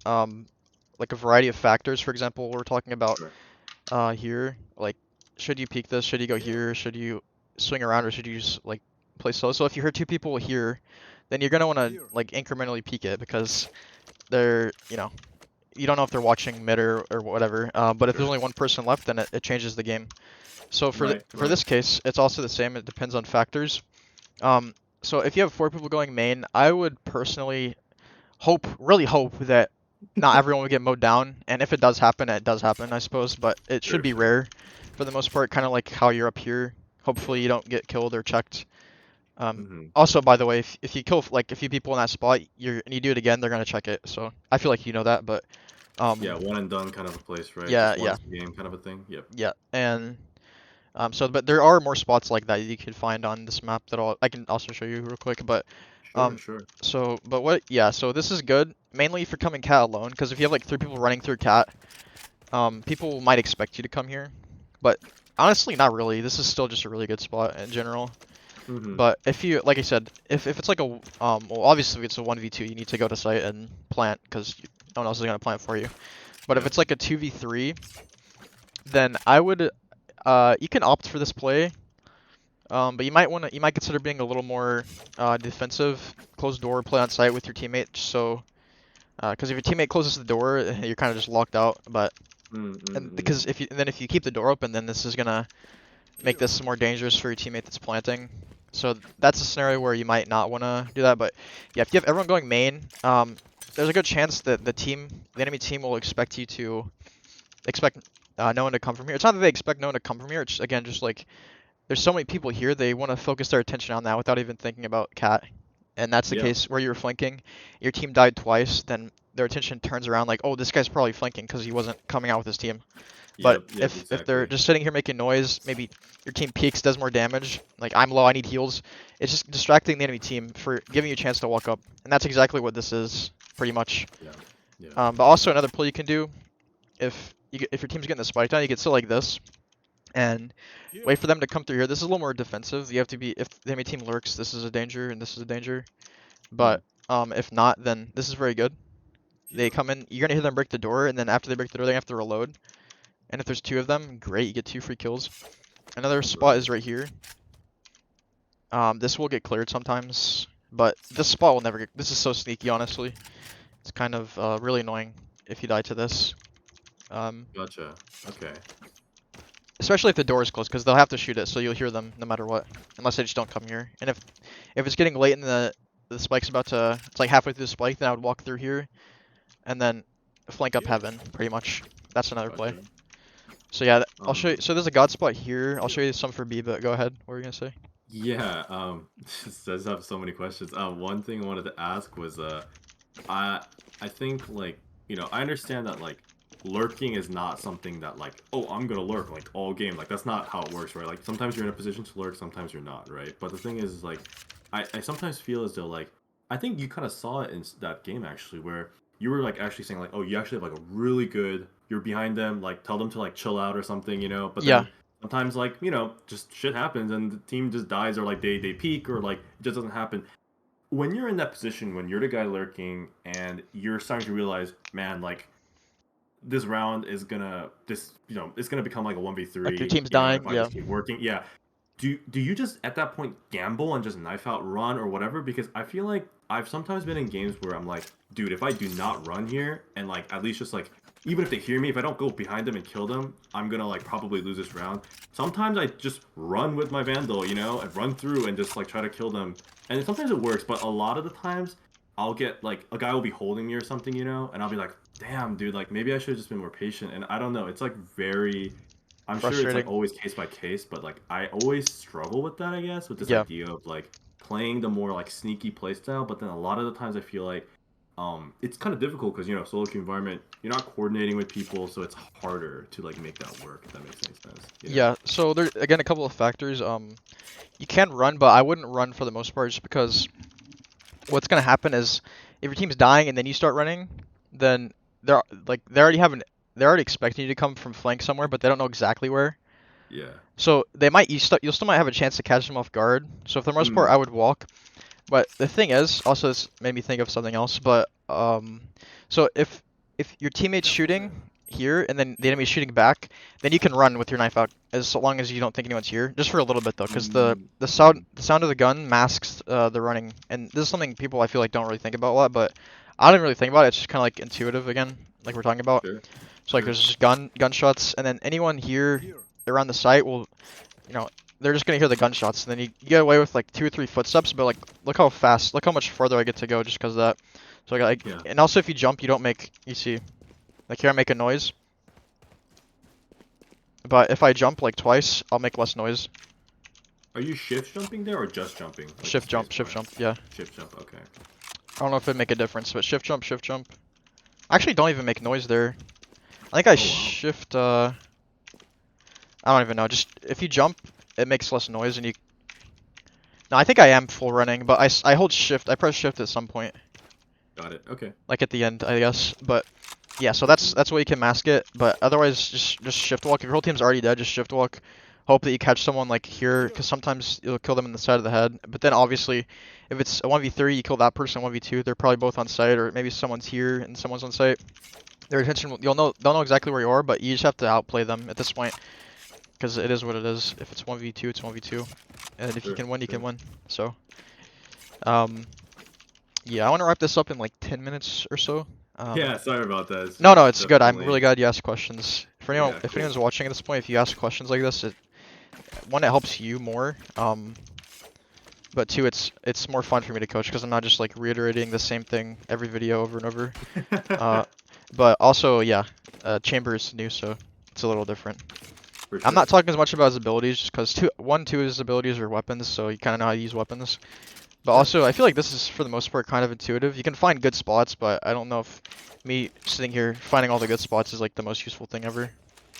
like a variety of factors. For example, we're talking about Sure. here, like should you peek this? Should you go here? Should you swing around or should you just like play slow? So if you heard two people here, then you're gonna want to like incrementally peek it because they're, you don't know if they're watching mid or whatever. But if there's Sure. only one person left, then it changes the game. So Right. for Right. this case, it's also the same. It depends on factors. So if you have four people going main, I would personally really hope that not everyone would get mowed down. And if it does happen, I suppose. But it should Sure. be Sure. rare for the most part, kind of like how you're up here. Hopefully you don't get killed or checked. Mm-hmm. Also, by the way, if you kill like a few people in that spot, and you do it again, they're gonna check it. So I feel like you know that, but Yeah, um, one and done kind of a place, right? yeah, Just yeah, once a game kind of a thing. Yep. yeah, and but there are more spots like that you can find on this map that I can also show you real quick. But Sure. um, Sure. so this is good mainly if you're coming cat alone, because if you have like three people running through cat, people might expect you to come here, but honestly, not really. This is still just a really good spot in general. Mm-hmm. But if you, like I said, if it's like well, obviously if it's a 1v2, you need to go to site and plant because no one else is gonna plant for you. But if Yep. it's like a 2v3, then I would, you can opt for this play. But you might consider being a little more defensive, close door, play on site with your teammate. So, because if your teammate closes the door, you're kind of just locked out. But and Mm-mm-mm. because if you keep the door open, then this is gonna make this more dangerous for your teammate that's planting. So that's a scenario where you might not want to do that. But yeah, if you have everyone going main, there's a good chance that the enemy team will expect you to expect no one to come from here. It's not that they expect no one to come from here. It's again just like there's so many people here, they want to focus their attention on that without even thinking about cat. And that's the Yeah. case where you're flanking, your team died twice, then their attention turns around like, oh, this guy's probably flanking because he wasn't coming out with his team. But Yep. Yep. if they're Exactly. just sitting here making noise, maybe your team peeks, does more damage, like I'm low, I need heals. It's just distracting the enemy team for giving you a chance to walk up, and that's exactly what this is, pretty much. Yeah. Yeah. But also another play you can do if your team's getting the spike down, you can sit like this and wait for them to come through here. This is a little more defensive. You have to be if the enemy team lurks, this is a danger and this is a danger. Mm. But if not, then this is very good. They come in, you're gonna hear them break the door, and then after they break the door, they have to reload. And if there's two of them, great, you get 2 free kills. Another spot Right. is right here. This will get cleared sometimes, but this spot will never get. This is so sneaky, honestly. It's kind of really annoying if you die to this. Um, Gotcha. Okay. Especially if the door is closed, because they'll have to shoot it, so you'll hear them no matter what, unless they just don't come here. And if it's getting late and the spike's about to, it's like halfway through the spike, then I would walk through here, and then flank up heaven, pretty much. That's another play. Gotcha. So yeah, I'll show you. Um. So there's a god spot here. I'll show you some for B, but go ahead. What were you gonna say? Yeah. I just have so many questions. One thing I wanted to ask was I I think like I understand that like lurking is not something that like I'm gonna lurk like all game, like that's not how it works, right? Like sometimes you're in a position to lurk, sometimes you're not, right? But the thing is like I sometimes feel as though like I think you kind of saw it in that game actually where you were like actually saying like you actually have like a really good, you're behind them, like tell them to like chill out or something, but Yeah, then sometimes like just shit happens and the team just dies or like they peak or like it just doesn't happen when you're in that position, when you're the guy lurking and you're starting to realize, man, like this round is gonna it's gonna become like a one v like your three. team's dying. If I Yeah, just keep working, yeah. Do you just at that point gamble and just knife out run or whatever? Because I feel like I've sometimes been in games where I'm like, dude, if I do not run here and like at least just like even if they hear me, if I don't go behind them and kill them, I'm gonna like probably lose this round. Sometimes I just run with my Vandal, and run through and just like try to kill them. And sometimes it works, but a lot of the times I'll get like a guy will be holding me or something, and I'll be like, damn, dude, like maybe I should have just been more patient. And I don't know, it's like very I'm sure it's like frustrating. always case by case, but like I always struggle with that, I guess, with this Yeah, idea of like playing the more like sneaky playstyle. But then a lot of the times I feel like it's kind of difficult because solo queue environment, you're not coordinating with people, so it's harder to like make that work. If that makes any sense. yeah. So there again a couple of factors. You can run, but I wouldn't run for the most part, just because what's gonna happen is if your team's dying and then you start running, then they're like they're already expecting you to come from flank somewhere, but they don't know exactly where. Yeah. So they might you'll still might have a chance to catch them off guard. So for the most part, Mm. I would walk. But the thing is, also this made me think of something else. But so if your teammate's shooting here and then the enemy's shooting back, then you can run with your knife out as long as you don't think anyone's here. Just for a little bit though, because Mm. the Mm. sound of the gun masks the running, and this is something people I feel like don't really think about a lot. But I didn't really think about it. It's just kind of like intuitive again, like we're talking about. Sure. So like Sure. there's just gunshots, and then anyone here around the site will, you know, they're just gonna hear the gunshots, and then you get away with like 2 or 3 footsteps. But like, look how much further I get to go just because of that. So like, Yeah. and also if you jump, you don't make, you see, like here I make a noise, but if I jump like twice, I'll make less noise. Are you shift jumping there or just jumping? Like the space Shift bar? jump, yeah. Shift jump, okay. I don't know if it'd make a difference, but shift jump, shift jump. I actually don't even make noise there. I think I Oh wow. shift, I don't even know. Just if you jump, it makes less noise, and you. No, I think I am full running, but I hold shift. I press shift at some point, Got it. Okay. like at the end, I guess. But yeah, so Mm. that's what you can mask it. But otherwise, just shift walk. If your whole team's already dead, just shift walk. Hope that you catch someone like here, because sometimes you'll kill them in the side of the head. But then obviously, if it's a 1v3, you kill that person 1v2. They're probably both on site, or maybe someone's here and someone's on site. Their attention, they'll know exactly where you are, but you just have to outplay them at this point, because it is what it is. If it's 1v2, it's 1v2, and if you Sure. can win, you can Sure. win. So, um, yeah, I want to wrap this up in like 10 minutes or so. Yeah, sorry about that. No, no, It's it's good. I'm definitely really glad you asked questions. For anyone, yeah, if cool. anyone's watching at this point, if you ask questions like this, one, it helps you more. But two, it's more fun for me to coach because I'm not just like reiterating the same thing every video over and over. Uh, but also, yeah, Chamber is new, so it's a little different. For I'm not sure. talking as much about his abilities just because two of his abilities are weapons, so you kind of know how to use weapons. But Sure. also, I feel like this is for the most part kind of intuitive. You can find good spots, but I don't know if me sitting here finding all the good spots is like the most useful thing ever.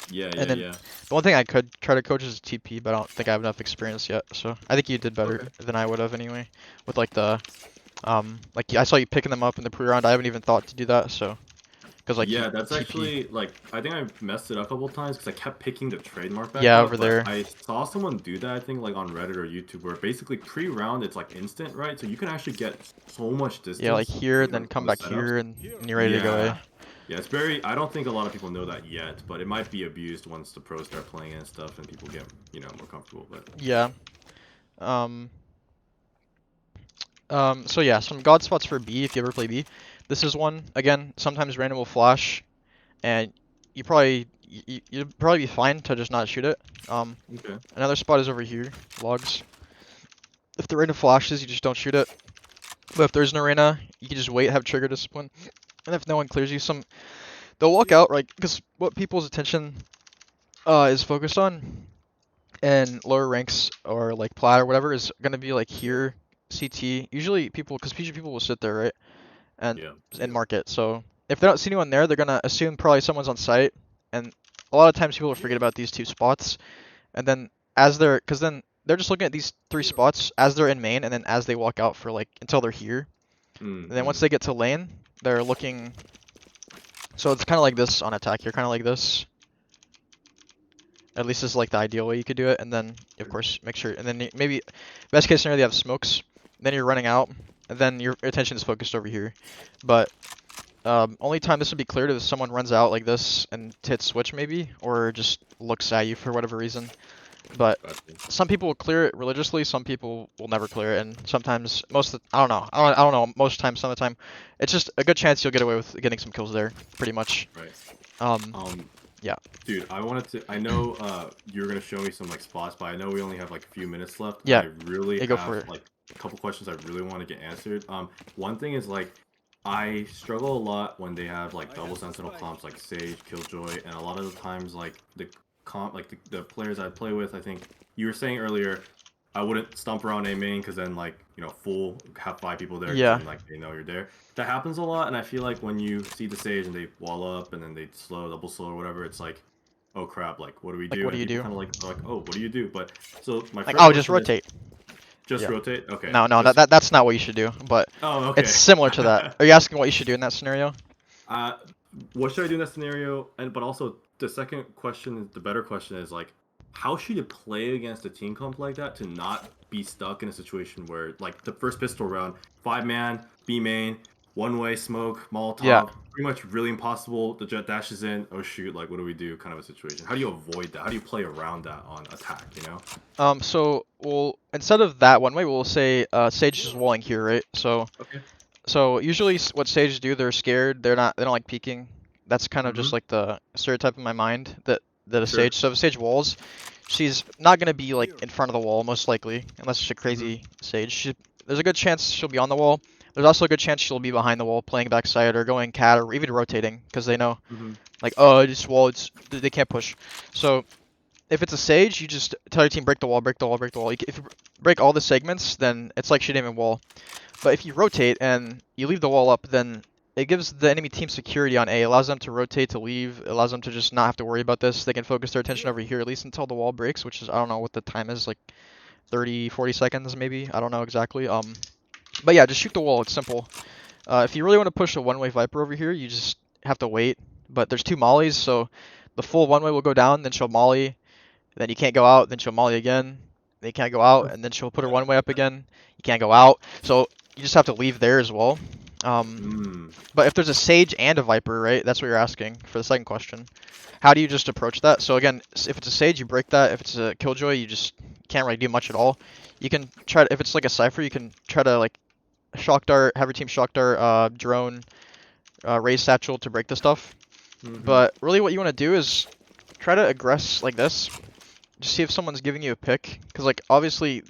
Yeah, And yeah, then yeah. the one thing I could try to coach is TP, but I don't think I have enough experience yet. So I think you did better Okay. than I would have anyway. With like like I saw you picking them up in the pre-round. I haven't even thought to do that. So because like you Yeah, that's TP, actually like I think I messed it up a couple times because I kept picking the trademark back yeah, up, over but there, I saw someone do that I think like on Reddit or YouTube where basically pre-round it's like instant, right? So you can actually get so much yeah, like distance here, from then come the back setups. here, and you're ready to go. Yeah. Yeah, it's very I don't think a lot of people know that yet, but it might be abused once the pros start playing and stuff and people get, more comfortable, but Yeah. Um. So yeah, some god spots for B if you ever play B. This is one. Again, sometimes random will flash, and you'd probably be fine to just not shoot it. okay. Another spot is over here, logs. If the random flashes, you just don't shoot it. But if there's an arena, you can just wait, have trigger discipline, and if no one clears you, they'll walk out, right? Because what people's attention is focused on in lower ranks or like plat or whatever is gonna be like here, CT. Usually people will sit there, right? and Yeah. mark it. So if they don't see anyone there, they're gonna assume probably someone's on site, and a lot of times people will forget about these two spots, and then because then they're just looking at these three spots as they're in main, and then as they walk out for like until they're here, and then once Mm-hmm. they get to lane, they're looking. So it's kind of like this on attack. You're kind of like this. At least this is like the ideal way you could do it, and then of course make sure, and then maybe best case scenario you have smokes, then you're running out, and then your attention is focused over here, but only time this would be cleared is if someone runs out like this and hits switch maybe, or just looks at you for whatever reason. But Gotcha. some people will clear it religiously, some people will never clear it, and sometimes I don't know, I don't know, most times, some of the time, it's just a good chance you'll get away with getting some kills there, pretty much. Right. Um, Um, yeah, Dude, I know you're gonna show me some like spots, but I know we only have like a few minutes left, and yeah, I really yeah, go for have it. like a couple questions I really want to get answered. One thing is like I struggle a lot when they have like double sentinel comps like Sage, Killjoy, and a lot of the times like the players I play with, I think you were saying earlier, I wouldn't stomp around A main because then like full have 5 people there because Yeah, then like they know you're there. That happens a lot, and I feel like when you see the Sage and they wall up and then they double slow or whatever, it's like, oh crap, like what do we like do? what do And you people do? kind of like are like, oh, what do you do? But so my Like, first oh, just question is rotate. just Yeah. rotate. Okay, No, no, just that's not what you should do, but oh it's okay. similar to that. Are you asking what you should do in that scenario? uh, what should I do in that scenario? And but also the second question, the better question is like, how should you play against a team comp like that to not be stuck in a situation where like the first pistol round, 5-man, B main, one way smoke, Yeah. Molotov, pretty much really impossible. The jet dashes in, oh shoot, like what do we do? Kind of a situation. How do you avoid that? How do you play around that on attack? You know? So we'll instead of that one way, we'll say Sage is walling here, right? Okay. So usually what Sages do, they're scared. They don't like peeking. That's kind of just Mm-hmm. like the stereotype in my mind that a Sure. Sage. So if a Sage walls, she's not gonna be like in front of the wall most likely, unless she's a Mm-hmm. crazy Sage. There's a good chance she'll be on the wall. There's also a good chance she'll be behind the wall, playing backside or going cat or even rotating, because they know Mm-hmm. like, oh, this wall, they can't push. So if it's a Sage, you just tell your team break the wall, break the wall, break the wall. If you break all the segments, then it's like she didn't even wall. But if you rotate and you leave the wall up, then it gives the enemy team security on A. It allows them to rotate, to leave. It allows them to just not have to worry about this. They can focus their attention over here, at least until the wall breaks, which is, I don't know what the time is, like 30, 40 seconds maybe. I don't know exactly. But yeah, just shoot the wall. It's simple. If you really want to push a one-way Viper over here, you just have to wait. But there's two mollies, so the full one-way will go down, then she'll molly, then you can't go out, then she'll molly again. Then you can't go out, and then she'll put her one way up again. You can't go out. So you just have to leave there as well. Um, Mm. but if there's a Sage and a Viper, right? That's what you're asking for the second question. How do you just approach that? So again, if it's a Sage, you break that. If it's a Killjoy, you just can't really do much at all. You can try to, if it's like a Cypher, you can try to like shock dart, have your team shock dart, drone, raise satchel to break the stuff. Mm-hmm. But really what you want to do is try to aggress like this. Just see if someone's giving you a pick, because like obviously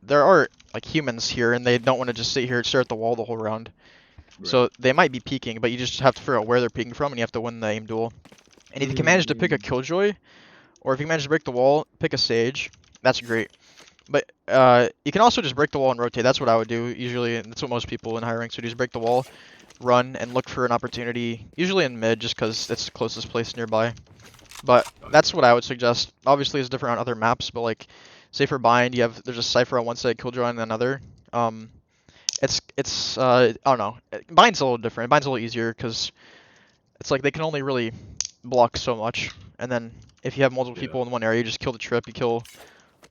there are like humans here, and they don't want to just sit here and stare at the wall the whole round. Right. So they might be peeking, but you just have to figure out where they're peeking from, and you have to win the aim duel. And if you can manage to pick a Mm. killjoy, or if you manage to break the wall, pick a sage. That's great. But you can also just break the wall and rotate. That's what I would do usually, and that's what most people in high ranks would do: is break the wall, run, and look for an opportunity. Usually in mid, just because it's the closest place nearby. But that's Gotcha. what I would suggest. Obviously, it's different on other maps, but like, say for bind, there's a cipher on one side, killjoy on another. Um, I don't know. Bind's a little different. Bind's a little easier because it's like they can only really block so much, and then if you have multiple Yeah. people in one area, you just kill the trip, you kill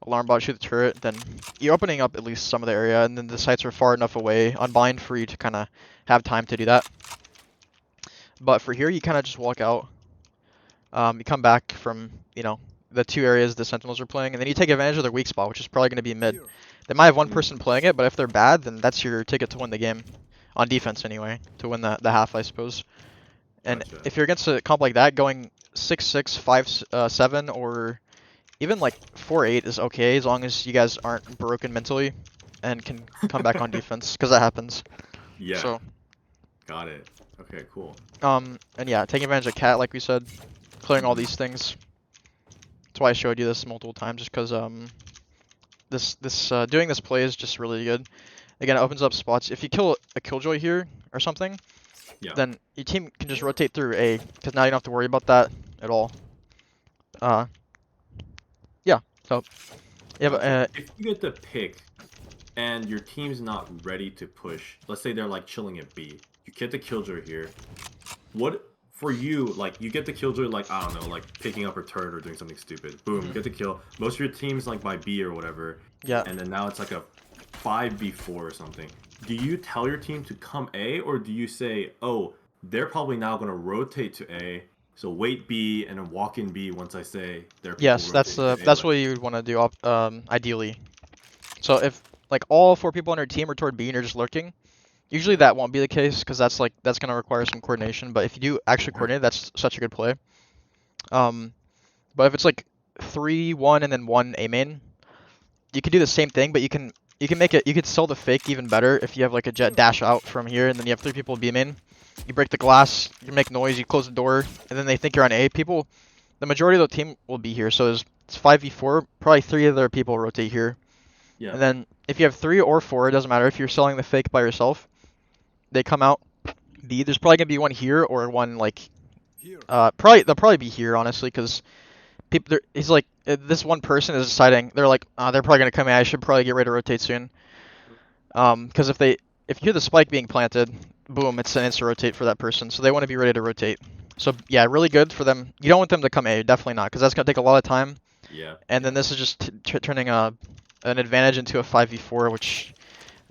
alarm bot, shoot the turret, then you're opening up at least some of the area, and then the sites are far enough away on bind for you to kind of have time to do that. But for here, you kind of just walk out. You come back from, the two areas the Sentinels are playing, and then you take advantage of their weak spot, which is probably going to be mid. They might have one person Mm. playing it, but if they're bad, then that's your ticket to win the game. On defense, anyway, to win the half, I suppose. And Gotcha. if you're against a comp like that, going 6-6, 5-7, or even like 4-8 is okay, as long as you guys aren't broken mentally and can come back on defense, because that happens. Yeah. So, Got it. Okay. Cool. and yeah, taking advantage of cat, like we said, clearing all Mm-hmm. these things. That's why I showed you this multiple times, just because doing this play is just really good. Again, it opens up spots. If you kill a killjoy here or something, Yeah. then your team can just rotate through A, because now you don't have to worry about that at all. Uh, yeah. So yeah, but Gotcha. If you get the pick and your team's not ready to push, let's say they're like chilling at B, you get the killjoy here. What for you? Like you get the killjoy, like I don't know, like picking up a turret or doing something stupid. Boom, you mhm, get the kill. Most of your team's like by B or whatever, yeah. and then now it's like a 5v4 or something. Do you tell your team to come A, or do you say, oh, they're probably now gonna rotate to A, so wait B and then walk in B once I say their people Yes, rotating to A? that's Like, what you would want to do ideally. So if like all four people on your team are toward B and you're just lurking, usually yeah. that won't be the case because that's gonna require some coordination. But if you do actually Okay. coordinate, that's such a good play. Um, but if it's like 3-1 and then 1 A main, you can do the same thing, but you can make it, you could sell the fake even better if you have like a jet dash out from here and then you have three people B main. You break the glass, you make noise, you close the door, and then they think you're on A. The majority of the team will be here, so it's 5v4. Probably three other people rotate here, Yeah. and then if you have three or four, it doesn't matter. If you're selling the fake by yourself, they come out B. There's probably gonna be one here or one like they'll probably be here honestly, because people he's like this one person is deciding they're like they're probably gonna come in. I should probably get ready to rotate soon. Because if you hear the spike being planted, boom, it's an instant rotate for that person. So they want to be ready to rotate. So yeah, really good for them. You don't want them to come A, definitely not, because that's gonna take a lot of time. Yeah, And then yeah. this is just turning an advantage into a 5v4, which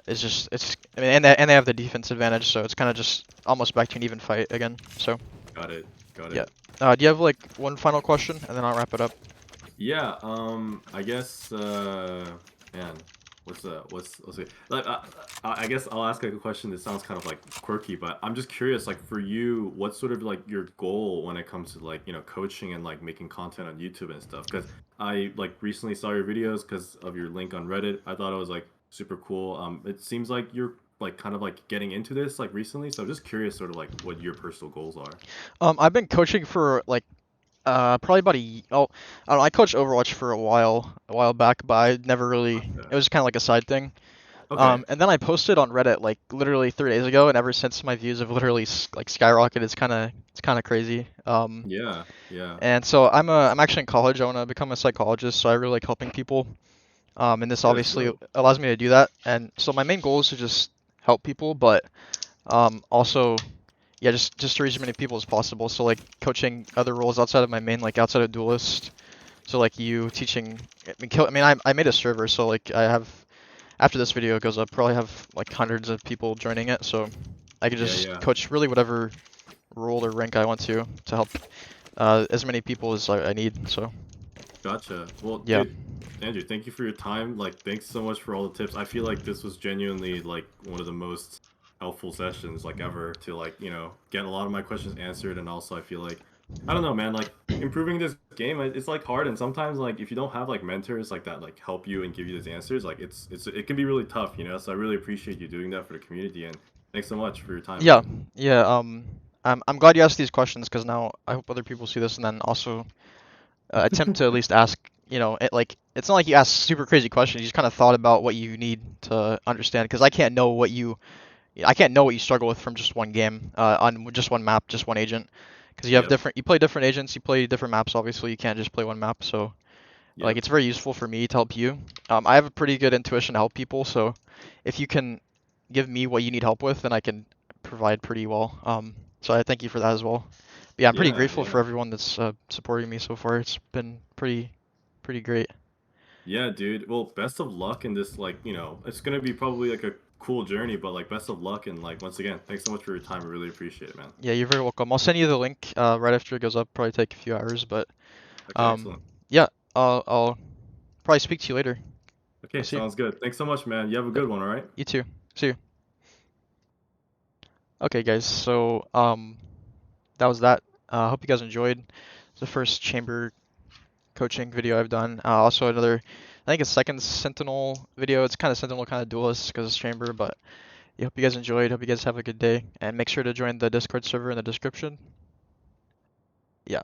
is just it's. I mean, and they have the defense advantage, so it's kind of just almost back to an even fight again. So Got it. Got yeah. it. Do you have like one final question, and then I'll wrap it up? Yeah, I guess man, let's see. Like I guess I'll ask like a question that sounds kind of like quirky, but I'm just curious, like for you, what's sort of like your goal when it comes to like, coaching and like making content on YouTube and stuff? Because I like recently saw your videos because of your link on Reddit. I thought it was like super cool. It seems like you're like kind of like getting into this like recently, so I'm just curious sort of like what your personal goals are. I've been coaching for like probably about oh, I don't know, I coached Overwatch for a while back, but I never really. It Gotcha. was kind of like a side thing. Okay. And then I posted on Reddit like literally 3 days ago, and ever since my views have literally like skyrocketed. It's kind of crazy. Yeah. Yeah. And so I'm actually in college. I want to become a psychologist, so I really like helping people. And this That's obviously dope. allows me to do that. And so my main goal is to just help people, but also yeah, just to reach as many people as possible. So like coaching other roles outside of my main, like outside of duelist. So like you teaching, I made a server, so like I have after this video goes up, probably have like hundreds of people joining it. So I can Yeah. just Yeah. coach really whatever role or rank I want to help as many people as I need. So Gotcha. Well, yeah, dude, Andrew, thank you for your time. Like, thanks so much for all the tips. I feel like this was genuinely like one of the most helpful sessions like ever to like, get a lot of my questions answered. And also I feel like, I don't know, man, like improving this game, it's like hard. And sometimes like if you don't have like mentors like that, like help you and give you these answers, like it can be really tough, you know? So I really appreciate you doing that for the community. And thanks so much for your time, yeah, man. yeah. I'm glad you asked these questions because now I hope other people see this and then also attempt to at least ask. Like it's not like you ask super crazy questions. You just kind of thought about what you need to understand because I can't know what you struggle with from just one game, on just one map, just one agent, because Yep. you play different agents, you play different maps. Obviously, you can't just play one map. So like Yep. it's very useful for me to help you. I have a pretty good intuition to help people, so if you can give me what you need help with, then I can provide pretty well. So I thank you for that as well. But yeah, I'm pretty Yeah. grateful for Yeah. everyone that's supporting me so far. It's been pretty great. Yeah, dude. Well, best of luck in this, like, it's gonna be probably like a cool journey, but like best of luck and like once again, thanks so much for your time. I really appreciate it, man. Yeah, you're very welcome. I'll send you the link right after it goes up. Probably take a few hours, but Okay, um, excellent. yeah, I'll probably speak to you later. I'll Okay, see you. sounds good. Thanks so much, man. You have a Yep, good one, all right? you too. See you. Okay, guys. So that was that. I hope you guys enjoyed the first chamber coaching video I've done. Also another, I think a second Sentinel video. It's kind of Sentinel, kind of duelist because it's chamber. But yeah, hope you guys enjoyed. Hope you guys have a good day, and make sure to join the Discord server in the description. Yeah.